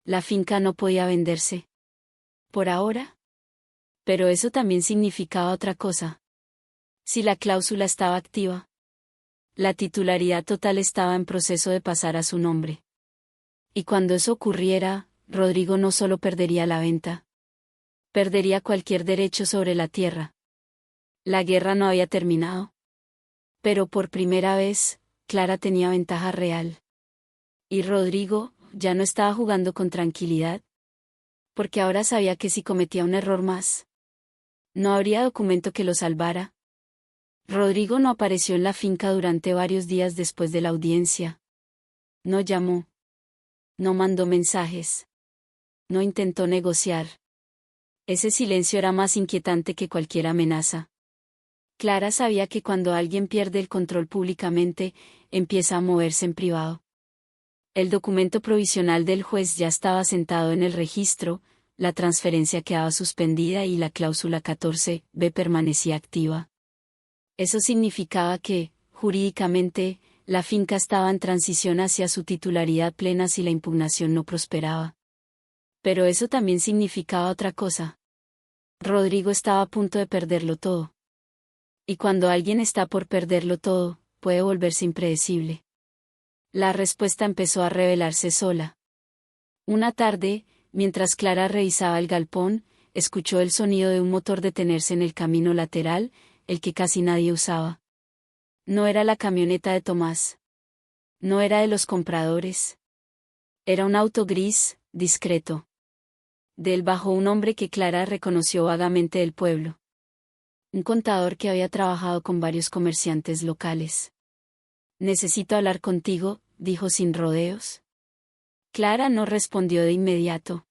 La finca no podía venderse. Por ahora. Pero eso también significaba otra cosa. Si la cláusula estaba activa, la titularidad total estaba en proceso de pasar a su nombre. Y cuando eso ocurriera, Rodrigo no solo perdería la venta, perdería cualquier derecho sobre la tierra. La guerra no había terminado. Pero por primera vez, Clara tenía ventaja real. Y Rodrigo ya no estaba jugando con tranquilidad. Porque ahora sabía que si cometía un error más, no habría documento que lo salvara. Rodrigo no apareció en la finca durante varios días después de la audiencia. No llamó. No mandó mensajes. No intentó negociar. Ese silencio era más inquietante que cualquier amenaza. Clara sabía que cuando alguien pierde el control públicamente, empieza a moverse en privado. El documento provisional del juez ya estaba sentado en el registro, la transferencia quedaba suspendida y la cláusula 14b permanecía activa. Eso significaba que, jurídicamente, la finca estaba en transición hacia su titularidad plena si la impugnación no prosperaba. Pero eso también significaba otra cosa. Rodrigo estaba a punto de perderlo todo. Y cuando alguien está por perderlo todo, puede volverse impredecible. La respuesta empezó a revelarse sola. Una tarde, mientras Clara revisaba el galpón, escuchó el sonido de un motor detenerse en el camino lateral, el que casi nadie usaba. No era la camioneta de Tomás. No era de los compradores. Era un auto gris, discreto. De él bajó un hombre que Clara reconoció vagamente del pueblo. Un contador que había trabajado con varios comerciantes locales. «Necesito hablar contigo», dijo sin rodeos. Clara no respondió de inmediato.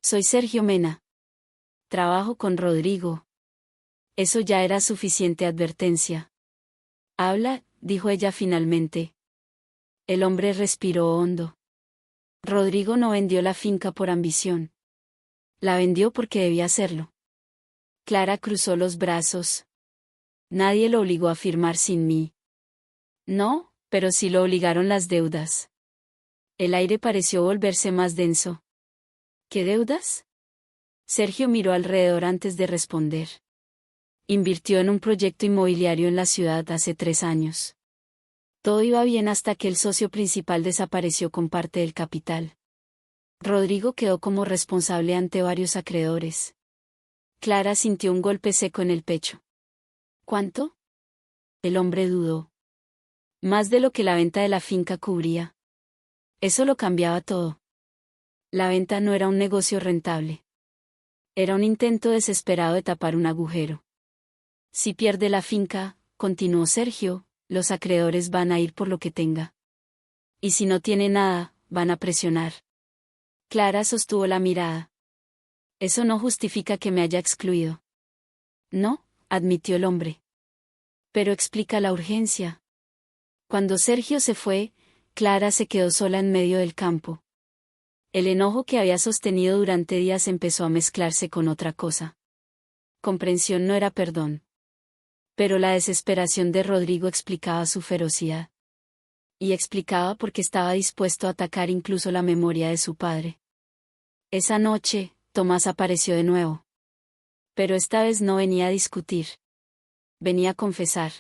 «Soy Sergio Mena. Trabajo con Rodrigo». Eso ya era suficiente advertencia. «Habla», dijo ella finalmente. El hombre respiró hondo. Rodrigo no vendió la finca por ambición. La vendió porque debía hacerlo. Clara cruzó los brazos. Nadie lo obligó a firmar sin mí. No, pero sí lo obligaron las deudas. El aire pareció volverse más denso. ¿Qué deudas? Sergio miró alrededor antes de responder. Invirtió en un proyecto inmobiliario en la ciudad hace 3 años. Todo iba bien hasta que el socio principal desapareció con parte del capital. Rodrigo quedó como responsable ante varios acreedores. Clara sintió un golpe seco en el pecho. ¿Cuánto? El hombre dudó. Más de lo que la venta de la finca cubría. Eso lo cambiaba todo. La venta no era un negocio rentable. Era un intento desesperado de tapar un agujero. Si pierde la finca, continuó Sergio, los acreedores van a ir por lo que tenga. Y si no tiene nada, van a presionar. Clara sostuvo la mirada. Eso no justifica que me haya excluido. No, admitió el hombre. Pero explica la urgencia. Cuando Sergio se fue, Clara se quedó sola en medio del campo. El enojo que había sostenido durante días empezó a mezclarse con otra cosa. Comprensión no era perdón. Pero la desesperación de Rodrigo explicaba su ferocidad. Y explicaba por qué estaba dispuesto a atacar incluso la memoria de su padre. Esa noche, Tomás apareció de nuevo. Pero esta vez no venía a discutir. Venía a confesar.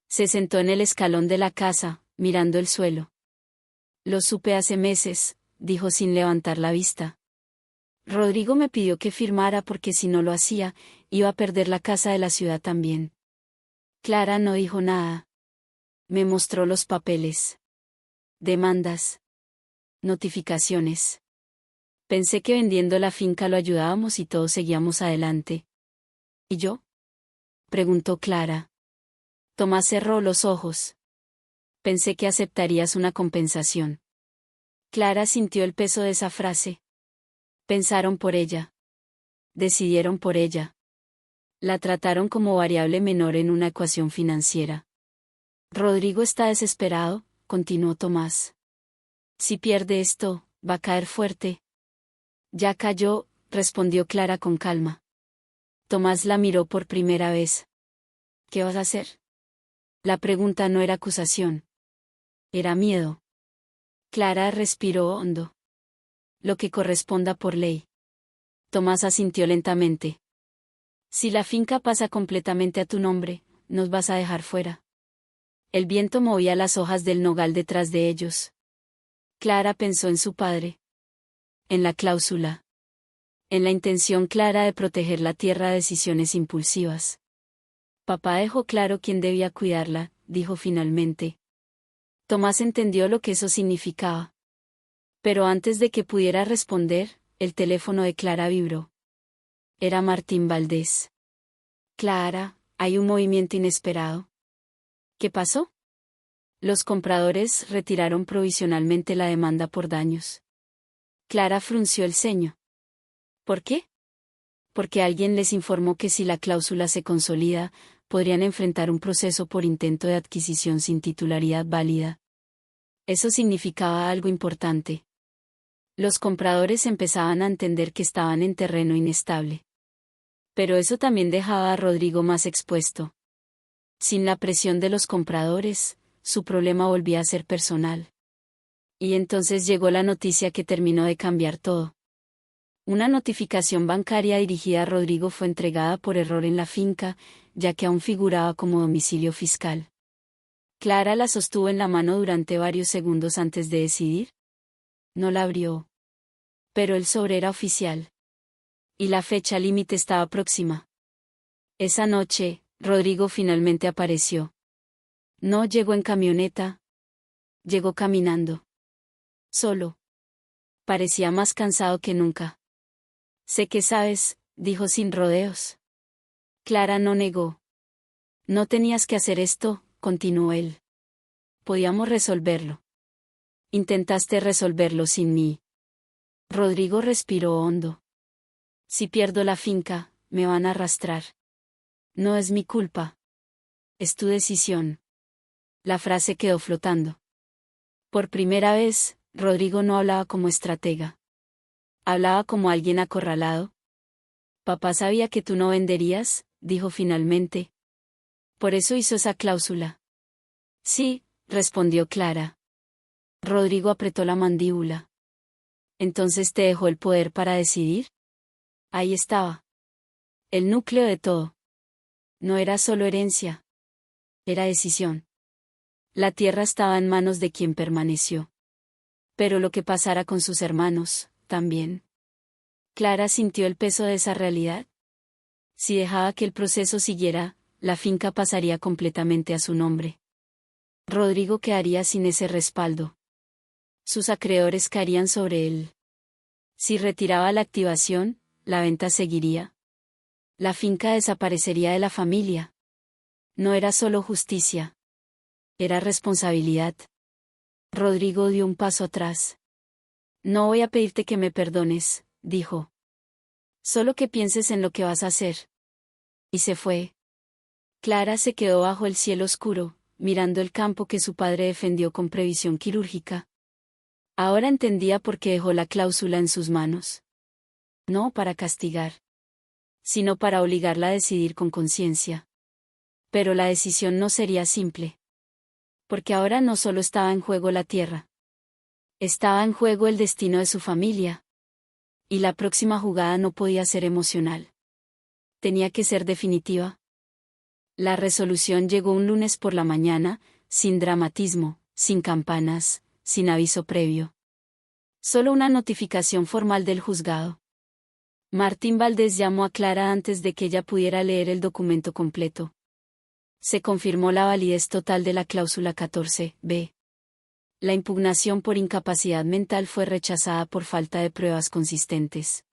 Se sentó en el escalón de la casa, mirando el suelo. Lo supe hace meses, dijo sin levantar la vista. Rodrigo me pidió que firmara porque si no lo hacía, iba a perder la casa de la ciudad también. Clara no dijo nada. Me mostró los papeles. Demandas. Notificaciones. Pensé que vendiendo la finca lo ayudábamos y todos seguíamos adelante. ¿Y yo? Preguntó Clara. Tomás cerró los ojos. Pensé que aceptarías una compensación. Clara sintió el peso de esa frase. Pensaron por ella. Decidieron por ella. La trataron como variable menor en una ecuación financiera. Rodrigo está desesperado, continuó Tomás. Si pierde esto, va a caer fuerte. Ya cayó, respondió Clara con calma. Tomás la miró por primera vez. ¿Qué vas a hacer? La pregunta no era acusación. Era miedo. Clara respiró hondo. Lo que corresponda por ley. Tomás asintió lentamente. Si la finca pasa completamente a tu nombre, nos vas a dejar fuera. El viento movía las hojas del nogal detrás de ellos. Clara pensó en su padre. En la cláusula. En la intención clara de proteger la tierra de decisiones impulsivas. Papá dejó claro quién debía cuidarla, dijo finalmente. Tomás entendió lo que eso significaba. Pero antes de que pudiera responder, el teléfono de Clara vibró. Era Martín Valdés. Clara, hay un movimiento inesperado. ¿Qué pasó? Los compradores retiraron provisionalmente la demanda por daños. Clara frunció el ceño. ¿Por qué? Porque alguien les informó que si la cláusula se consolida, podrían enfrentar un proceso por intento de adquisición sin titularidad válida. Eso significaba algo importante. Los compradores empezaban a entender que estaban en terreno inestable. Pero eso también dejaba a Rodrigo más expuesto. Sin la presión de los compradores, su problema volvía a ser personal. Y entonces llegó la noticia que terminó de cambiar todo. Una notificación bancaria dirigida a Rodrigo fue entregada por error en la finca, ya que aún figuraba como domicilio fiscal. Clara la sostuvo en la mano durante varios segundos antes de decidir. No la abrió. Pero el sobre era oficial. Y la fecha límite estaba próxima. Esa noche, Rodrigo finalmente apareció. No llegó en camioneta. Llegó caminando. Solo. Parecía más cansado que nunca. Sé que sabes, dijo sin rodeos. Clara no negó. No tenías que hacer esto, continuó él. Podíamos resolverlo. Intentaste resolverlo sin mí. Rodrigo respiró hondo. Si pierdo la finca, me van a arrastrar. No es mi culpa. Es tu decisión. La frase quedó flotando. Por primera vez, Rodrigo no hablaba como estratega. Hablaba como alguien acorralado. Papá sabía que tú no venderías, dijo finalmente. Por eso hizo esa cláusula. Sí, respondió Clara. Rodrigo apretó la mandíbula. ¿Entonces te dejó el poder para decidir? Ahí estaba. El núcleo de todo. No era solo herencia. Era decisión. La tierra estaba en manos de quien permaneció. Pero lo que pasara con sus hermanos, también. Clara sintió el peso de esa realidad. Si dejaba que el proceso siguiera, la finca pasaría completamente a su nombre. Rodrigo quedaría sin ese respaldo. Sus acreedores caerían sobre él. Si retiraba la activación, la venta seguiría. La finca desaparecería de la familia. No era solo justicia. Era responsabilidad. Rodrigo dio un paso atrás. No voy a pedirte que me perdones, dijo. Solo que pienses en lo que vas a hacer. Y se fue. Clara se quedó bajo el cielo oscuro, mirando el campo que su padre defendió con previsión quirúrgica. Ahora entendía por qué dejó la cláusula en sus manos. No para castigar, sino para obligarla a decidir con conciencia. Pero la decisión no sería simple. Porque ahora no solo estaba en juego la tierra. Estaba en juego el destino de su familia. Y la próxima jugada no podía ser emocional. Tenía que ser definitiva. La resolución llegó un lunes por la mañana, sin dramatismo, sin campanas, sin aviso previo. Solo una notificación formal del juzgado. Martín Valdés llamó a Clara antes de que ella pudiera leer el documento completo. Se confirmó la validez total de la cláusula 14b. La impugnación por incapacidad mental fue rechazada por falta de pruebas consistentes.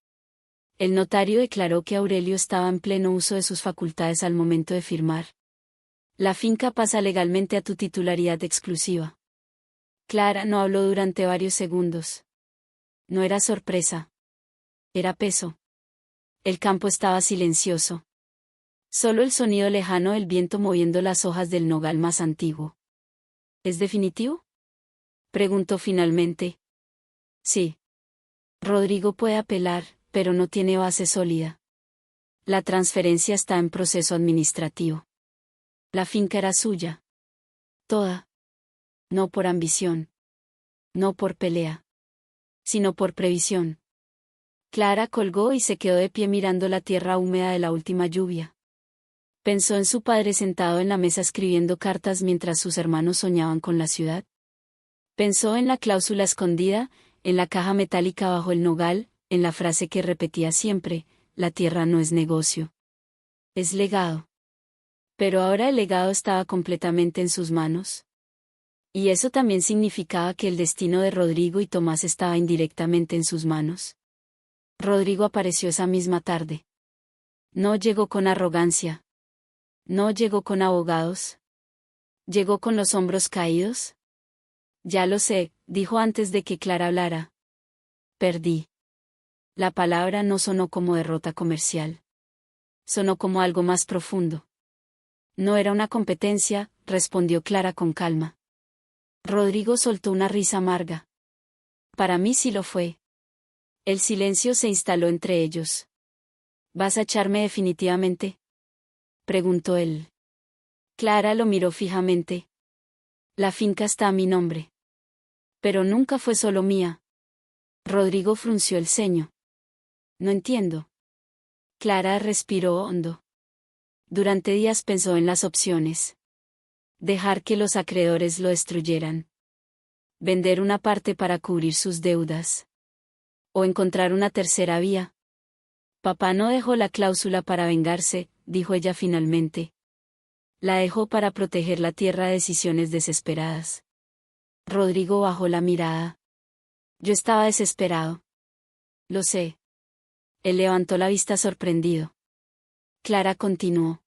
El notario declaró que Aurelio estaba en pleno uso de sus facultades al momento de firmar. La finca pasa legalmente a tu titularidad exclusiva. Clara no habló durante varios segundos. No era sorpresa. Era peso. El campo estaba silencioso. Solo el sonido lejano del viento moviendo las hojas del nogal más antiguo. ¿Es definitivo?, preguntó finalmente. Sí. Rodrigo puede apelar, pero no tiene base sólida. La transferencia está en proceso administrativo. La finca era suya. Toda. No por ambición. No por pelea. Sino por previsión. Clara colgó y se quedó de pie mirando la tierra húmeda de la última lluvia. Pensó en su padre sentado en la mesa escribiendo cartas mientras sus hermanos soñaban con la ciudad. Pensó en la cláusula escondida, en la caja metálica bajo el nogal, en la frase que repetía siempre: la tierra no es negocio. Es legado. Pero ahora el legado estaba completamente en sus manos. Y eso también significaba que el destino de Rodrigo y Tomás estaba indirectamente en sus manos. Rodrigo apareció esa misma tarde. No llegó con arrogancia. No llegó con abogados. ¿Llegó con los hombros caídos? Ya lo sé, dijo antes de que Clara hablara. Perdí. La palabra no sonó como derrota comercial. Sonó como algo más profundo. No era una competencia, respondió Clara con calma. Rodrigo soltó una risa amarga. Para mí sí lo fue. El silencio se instaló entre ellos. ¿Vas a echarme definitivamente?, preguntó él. Clara lo miró fijamente. La finca está a mi nombre. Pero nunca fue solo mía. Rodrigo frunció el ceño. No entiendo. Clara respiró hondo. Durante días pensó en las opciones. Dejar que los acreedores lo destruyeran. Vender una parte para cubrir sus deudas. O encontrar una tercera vía. Papá no dejó la cláusula para vengarse, dijo ella finalmente. La dejó para proteger la tierra de decisiones desesperadas. Rodrigo bajó la mirada. Yo estaba desesperado. Lo sé. Él levantó la vista sorprendido. Clara continuó.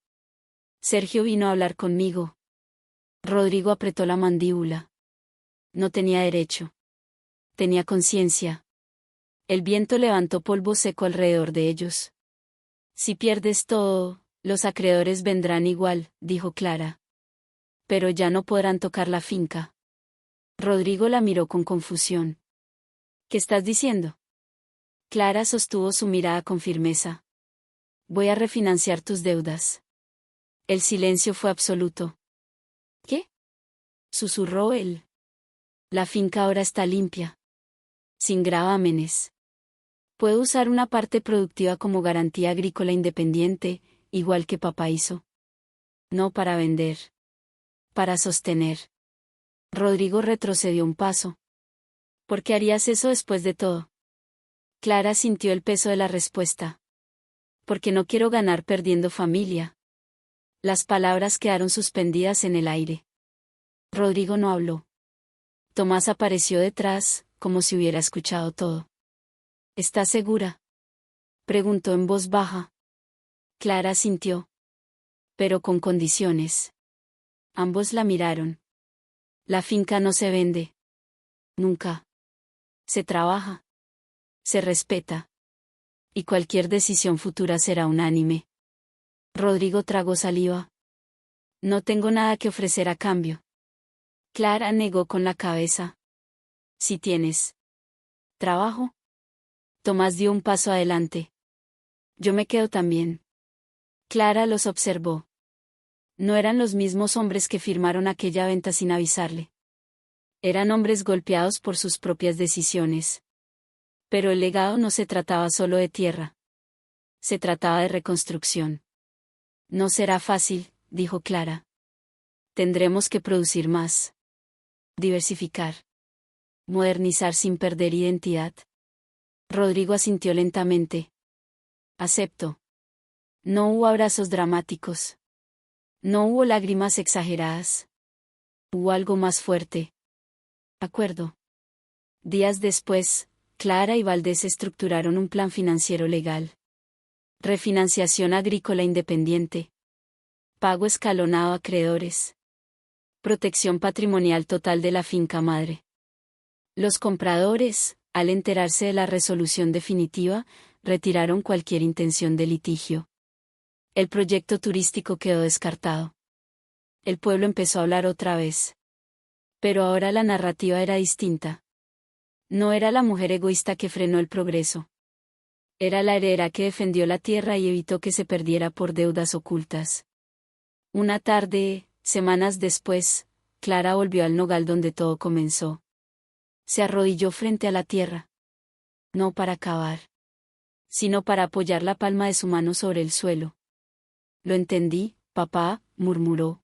Sergio vino a hablar conmigo. Rodrigo apretó la mandíbula. No tenía derecho. Tenía conciencia. El viento levantó polvo seco alrededor de ellos. Si pierdes todo, los acreedores vendrán igual, dijo Clara. Pero ya no podrán tocar la finca. Rodrigo la miró con confusión. ¿Qué estás diciendo? Clara sostuvo su mirada con firmeza. Voy a refinanciar tus deudas. El silencio fue absoluto. ¿Qué?, susurró él. La finca ahora está limpia. Sin gravámenes. Puedo usar una parte productiva como garantía agrícola independiente, igual que papá hizo. No para vender. Para sostener. Rodrigo retrocedió un paso. ¿Por qué harías eso después de todo? Clara sintió el peso de la respuesta. Porque no quiero ganar perdiendo familia. Las palabras quedaron suspendidas en el aire. Rodrigo no habló. Tomás apareció detrás, como si hubiera escuchado todo. ¿Estás segura?, preguntó en voz baja. Clara asintió. Pero con condiciones. Ambos la miraron. La finca no se vende. Nunca. Se trabaja. Se respeta. Y cualquier decisión futura será unánime. Rodrigo tragó saliva. No tengo nada que ofrecer a cambio. Clara negó con la cabeza. Si tienes trabajo. Tomás dio un paso adelante. Yo me quedo también. Clara los observó. No eran los mismos hombres que firmaron aquella venta sin avisarle. Eran hombres golpeados por sus propias decisiones. Pero el legado no se trataba solo de tierra. Se trataba de reconstrucción. No será fácil, dijo Clara. Tendremos que producir más. Diversificar. Modernizar sin perder identidad. Rodrigo asintió lentamente. Acepto. No hubo abrazos dramáticos. No hubo lágrimas exageradas. Hubo algo más fuerte. Acuerdo. Días después, Clara y Valdés estructuraron un plan financiero legal. Refinanciación agrícola independiente. Pago escalonado a acreedores. Protección patrimonial total de la finca madre. Los compradores, al enterarse de la resolución definitiva, retiraron cualquier intención de litigio. El proyecto turístico quedó descartado. El pueblo empezó a hablar otra vez. Pero ahora la narrativa era distinta. No era la mujer egoísta que frenó el progreso. Era la heredera que defendió la tierra y evitó que se perdiera por deudas ocultas. Una tarde, semanas después, Clara volvió al nogal donde todo comenzó. Se arrodilló frente a la tierra. No para cavar, sino para apoyar la palma de su mano sobre el suelo. Lo entendí, papá, murmuró.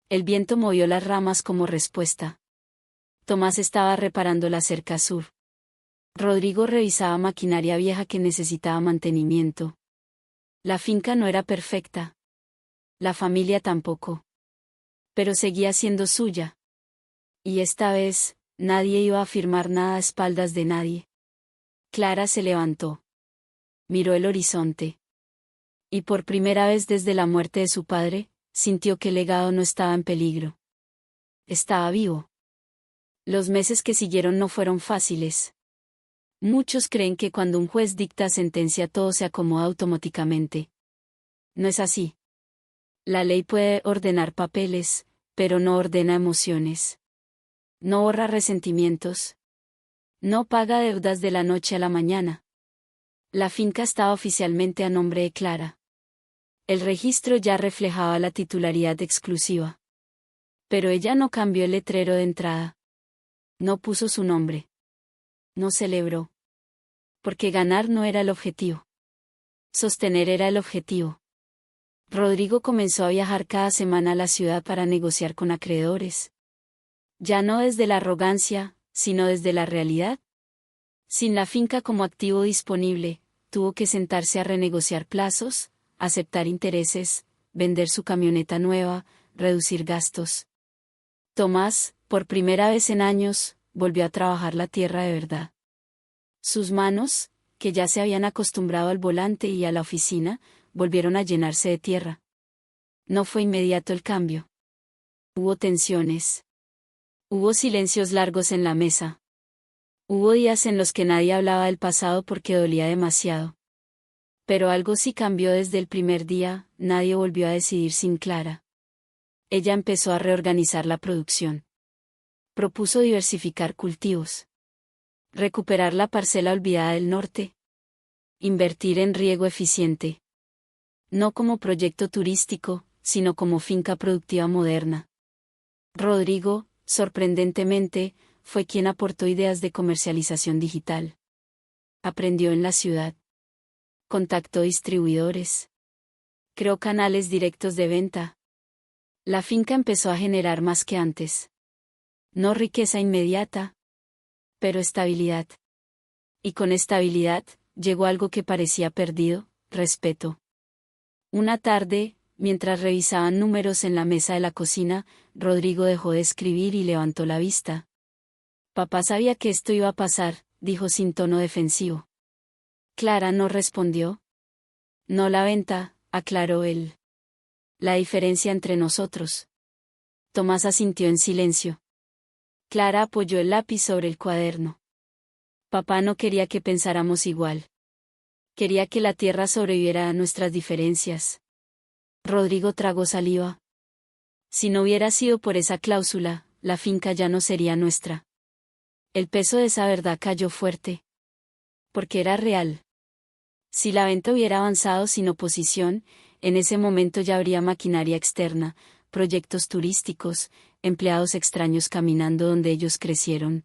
El viento movió las ramas como respuesta. Tomás estaba reparando la cerca sur. Rodrigo revisaba maquinaria vieja que necesitaba mantenimiento. La finca no era perfecta. La familia tampoco. Pero seguía siendo suya. Y esta vez, nadie iba a firmar nada a espaldas de nadie. Clara se levantó. Miró el horizonte. Y por primera vez desde la muerte de su padre, sintió que el legado no estaba en peligro. Estaba vivo. Los meses que siguieron no fueron fáciles. Muchos creen que cuando un juez dicta sentencia todo se acomoda automáticamente. No es así. La ley puede ordenar papeles, pero no ordena emociones. No borra resentimientos. No paga deudas de la noche a la mañana. La finca estaba oficialmente a nombre de Clara. El registro ya reflejaba la titularidad exclusiva. Pero ella no cambió el letrero de entrada. No puso su nombre. No celebró. Porque ganar no era el objetivo. Sostener era el objetivo. Rodrigo comenzó a viajar cada semana a la ciudad para negociar con acreedores. Ya no desde la arrogancia, sino desde la realidad. Sin la finca como activo disponible, tuvo que sentarse a renegociar plazos, aceptar intereses, vender su camioneta nueva, reducir gastos. Tomás, por primera vez en años, volvió a trabajar la tierra de verdad. Sus manos, que ya se habían acostumbrado al volante y a la oficina, volvieron a llenarse de tierra. No fue inmediato el cambio. Hubo tensiones. Hubo silencios largos en la mesa. Hubo días en los que nadie hablaba del pasado porque dolía demasiado. Pero algo sí cambió desde el primer día, nadie volvió a decidir sin Clara. Ella empezó a reorganizar la producción. Propuso diversificar cultivos. Recuperar la parcela olvidada del norte. Invertir en riego eficiente. No como proyecto turístico, sino como finca productiva moderna. Rodrigo, sorprendentemente, fue quien aportó ideas de comercialización digital. Aprendió en la ciudad. Contactó distribuidores. Creó canales directos de venta. La finca empezó a generar más que antes. No riqueza inmediata, pero estabilidad. Y con estabilidad, llegó algo que parecía perdido, respeto. Una tarde, mientras revisaban números en la mesa de la cocina, Rodrigo dejó de escribir y levantó la vista. Papá sabía que esto iba a pasar, dijo sin tono defensivo. Clara no respondió. No la venta, aclaró él. La diferencia entre nosotros. Tomás asintió en silencio. Clara apoyó el lápiz sobre el cuaderno. Papá no quería que pensáramos igual. Quería que la tierra sobreviviera a nuestras diferencias. Rodrigo tragó saliva. Si no hubiera sido por esa cláusula, la finca ya no sería nuestra. El peso de esa verdad cayó fuerte. Porque era real. Si la venta hubiera avanzado sin oposición, en ese momento ya habría maquinaria externa, proyectos turísticos, empleados extraños caminando donde ellos crecieron.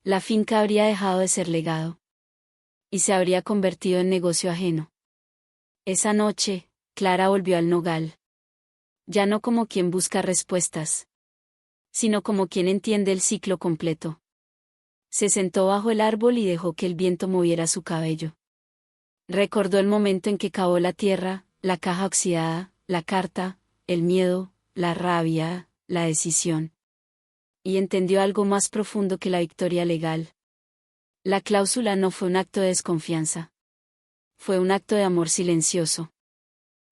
La finca habría dejado de ser legado. y se habría convertido en negocio ajeno. Esa noche, Clara volvió al nogal. Ya no como quien busca respuestas, sino como quien entiende el ciclo completo. Se sentó bajo el árbol y dejó que el viento moviera su cabello. Recordó el momento en que cavó la tierra, la caja oxidada, la carta, el miedo, la rabia, la decisión. Y entendió algo más profundo que la victoria legal. La cláusula no fue un acto de desconfianza. Fue un acto de amor silencioso.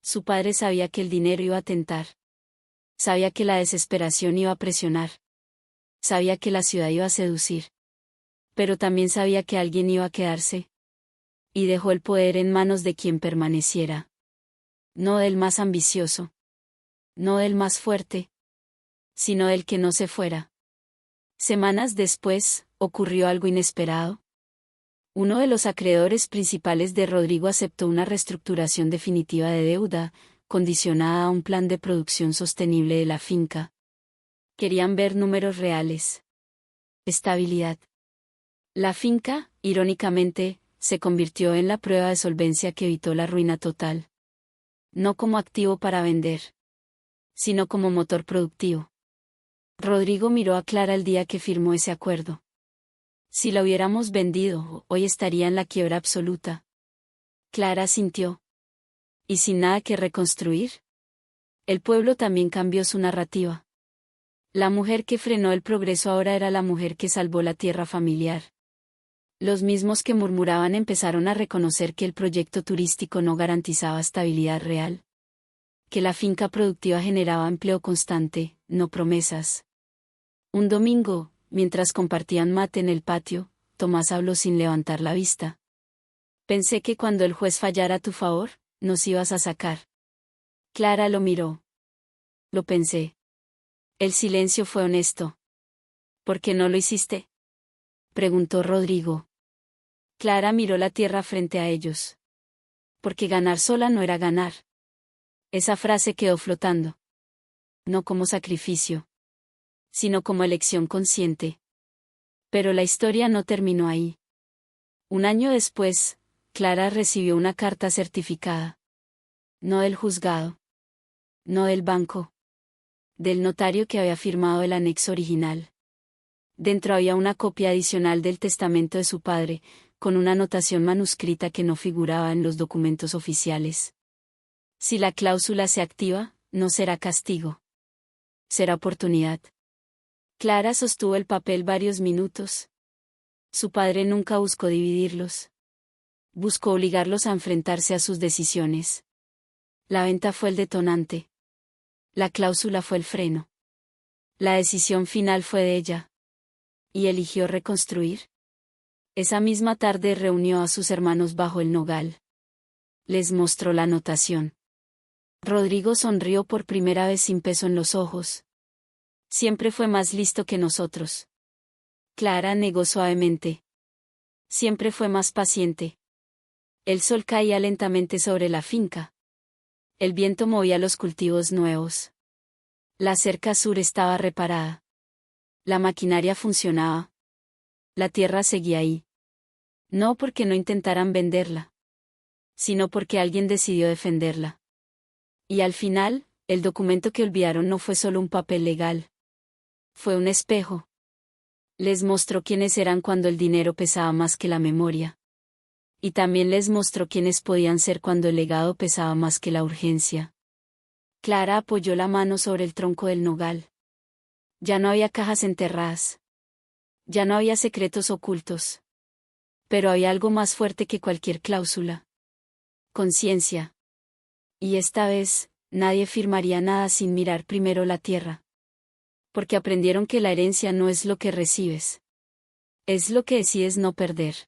Su padre sabía que el dinero iba a tentar. Sabía que la desesperación iba a presionar. Sabía que la ciudad iba a seducir. Pero también sabía que alguien iba a quedarse. Y dejó el poder en manos de quien permaneciera. No del más ambicioso. No del más fuerte. Sino del que no se fuera. Semanas después, ocurrió algo inesperado. Uno de los acreedores principales de Rodrigo aceptó una reestructuración definitiva de deuda, condicionada a un plan de producción sostenible de la finca. Querían ver números reales. Estabilidad. La finca, irónicamente, se convirtió en la prueba de solvencia que evitó la ruina total. No como activo para vender, sino como motor productivo. Rodrigo miró a Clara el día que firmó ese acuerdo. Si la hubiéramos vendido, hoy estaría en la quiebra absoluta. Clara asintió. ¿Y sin nada que reconstruir? El pueblo también cambió su narrativa. La mujer que frenó el progreso ahora era la mujer que salvó la tierra familiar. Los mismos que murmuraban empezaron a reconocer que el proyecto turístico no garantizaba estabilidad real. Que la finca productiva generaba empleo constante, no promesas. Un domingo, mientras compartían mate en el patio, Tomás habló sin levantar la vista. Pensé que cuando el juez fallara a tu favor, nos ibas a sacar. Clara lo miró. Lo pensé. El silencio fue honesto. ¿Por qué no lo hiciste?, preguntó Rodrigo. Clara miró la tierra frente a ellos. Porque ganar sola no era ganar. Esa frase quedó flotando. No como sacrificio, sino como elección consciente. Pero la historia no terminó ahí. Un año después, Clara recibió una carta certificada. No del juzgado. No del banco. Del notario que había firmado el anexo original. Dentro había una copia adicional del testamento de su padre, con una anotación manuscrita que no figuraba en los documentos oficiales. Si la cláusula se activa, no será castigo. Será oportunidad. Clara sostuvo el papel varios minutos. Su padre nunca buscó dividirlos. Buscó obligarlos a enfrentarse a sus decisiones. La venta fue el detonante. La cláusula fue el freno. La decisión final fue de ella. ¿Y eligió reconstruir? Esa misma tarde reunió a sus hermanos bajo el nogal. Les mostró la anotación. Rodrigo sonrió por primera vez sin peso en los ojos. Siempre fue más listo que nosotros. Clara negó suavemente. Siempre fue más paciente. El sol caía lentamente sobre la finca. El viento movía los cultivos nuevos. La cerca sur estaba reparada. La maquinaria funcionaba. La tierra seguía ahí. No porque no intentaran venderla, sino porque alguien decidió defenderla. Y al final, el documento que olvidaron no fue solo un papel legal. Fue un espejo. Les mostró quiénes eran cuando el dinero pesaba más que la memoria. Y también les mostró quiénes podían ser cuando el legado pesaba más que la urgencia. Clara apoyó la mano sobre el tronco del nogal. Ya no había cajas enterradas. Ya no había secretos ocultos. Pero había algo más fuerte que cualquier cláusula. Conciencia. Y esta vez, nadie firmaría nada sin mirar primero la tierra. Porque aprendieron que la herencia no es lo que recibes. Es lo que decides no perder.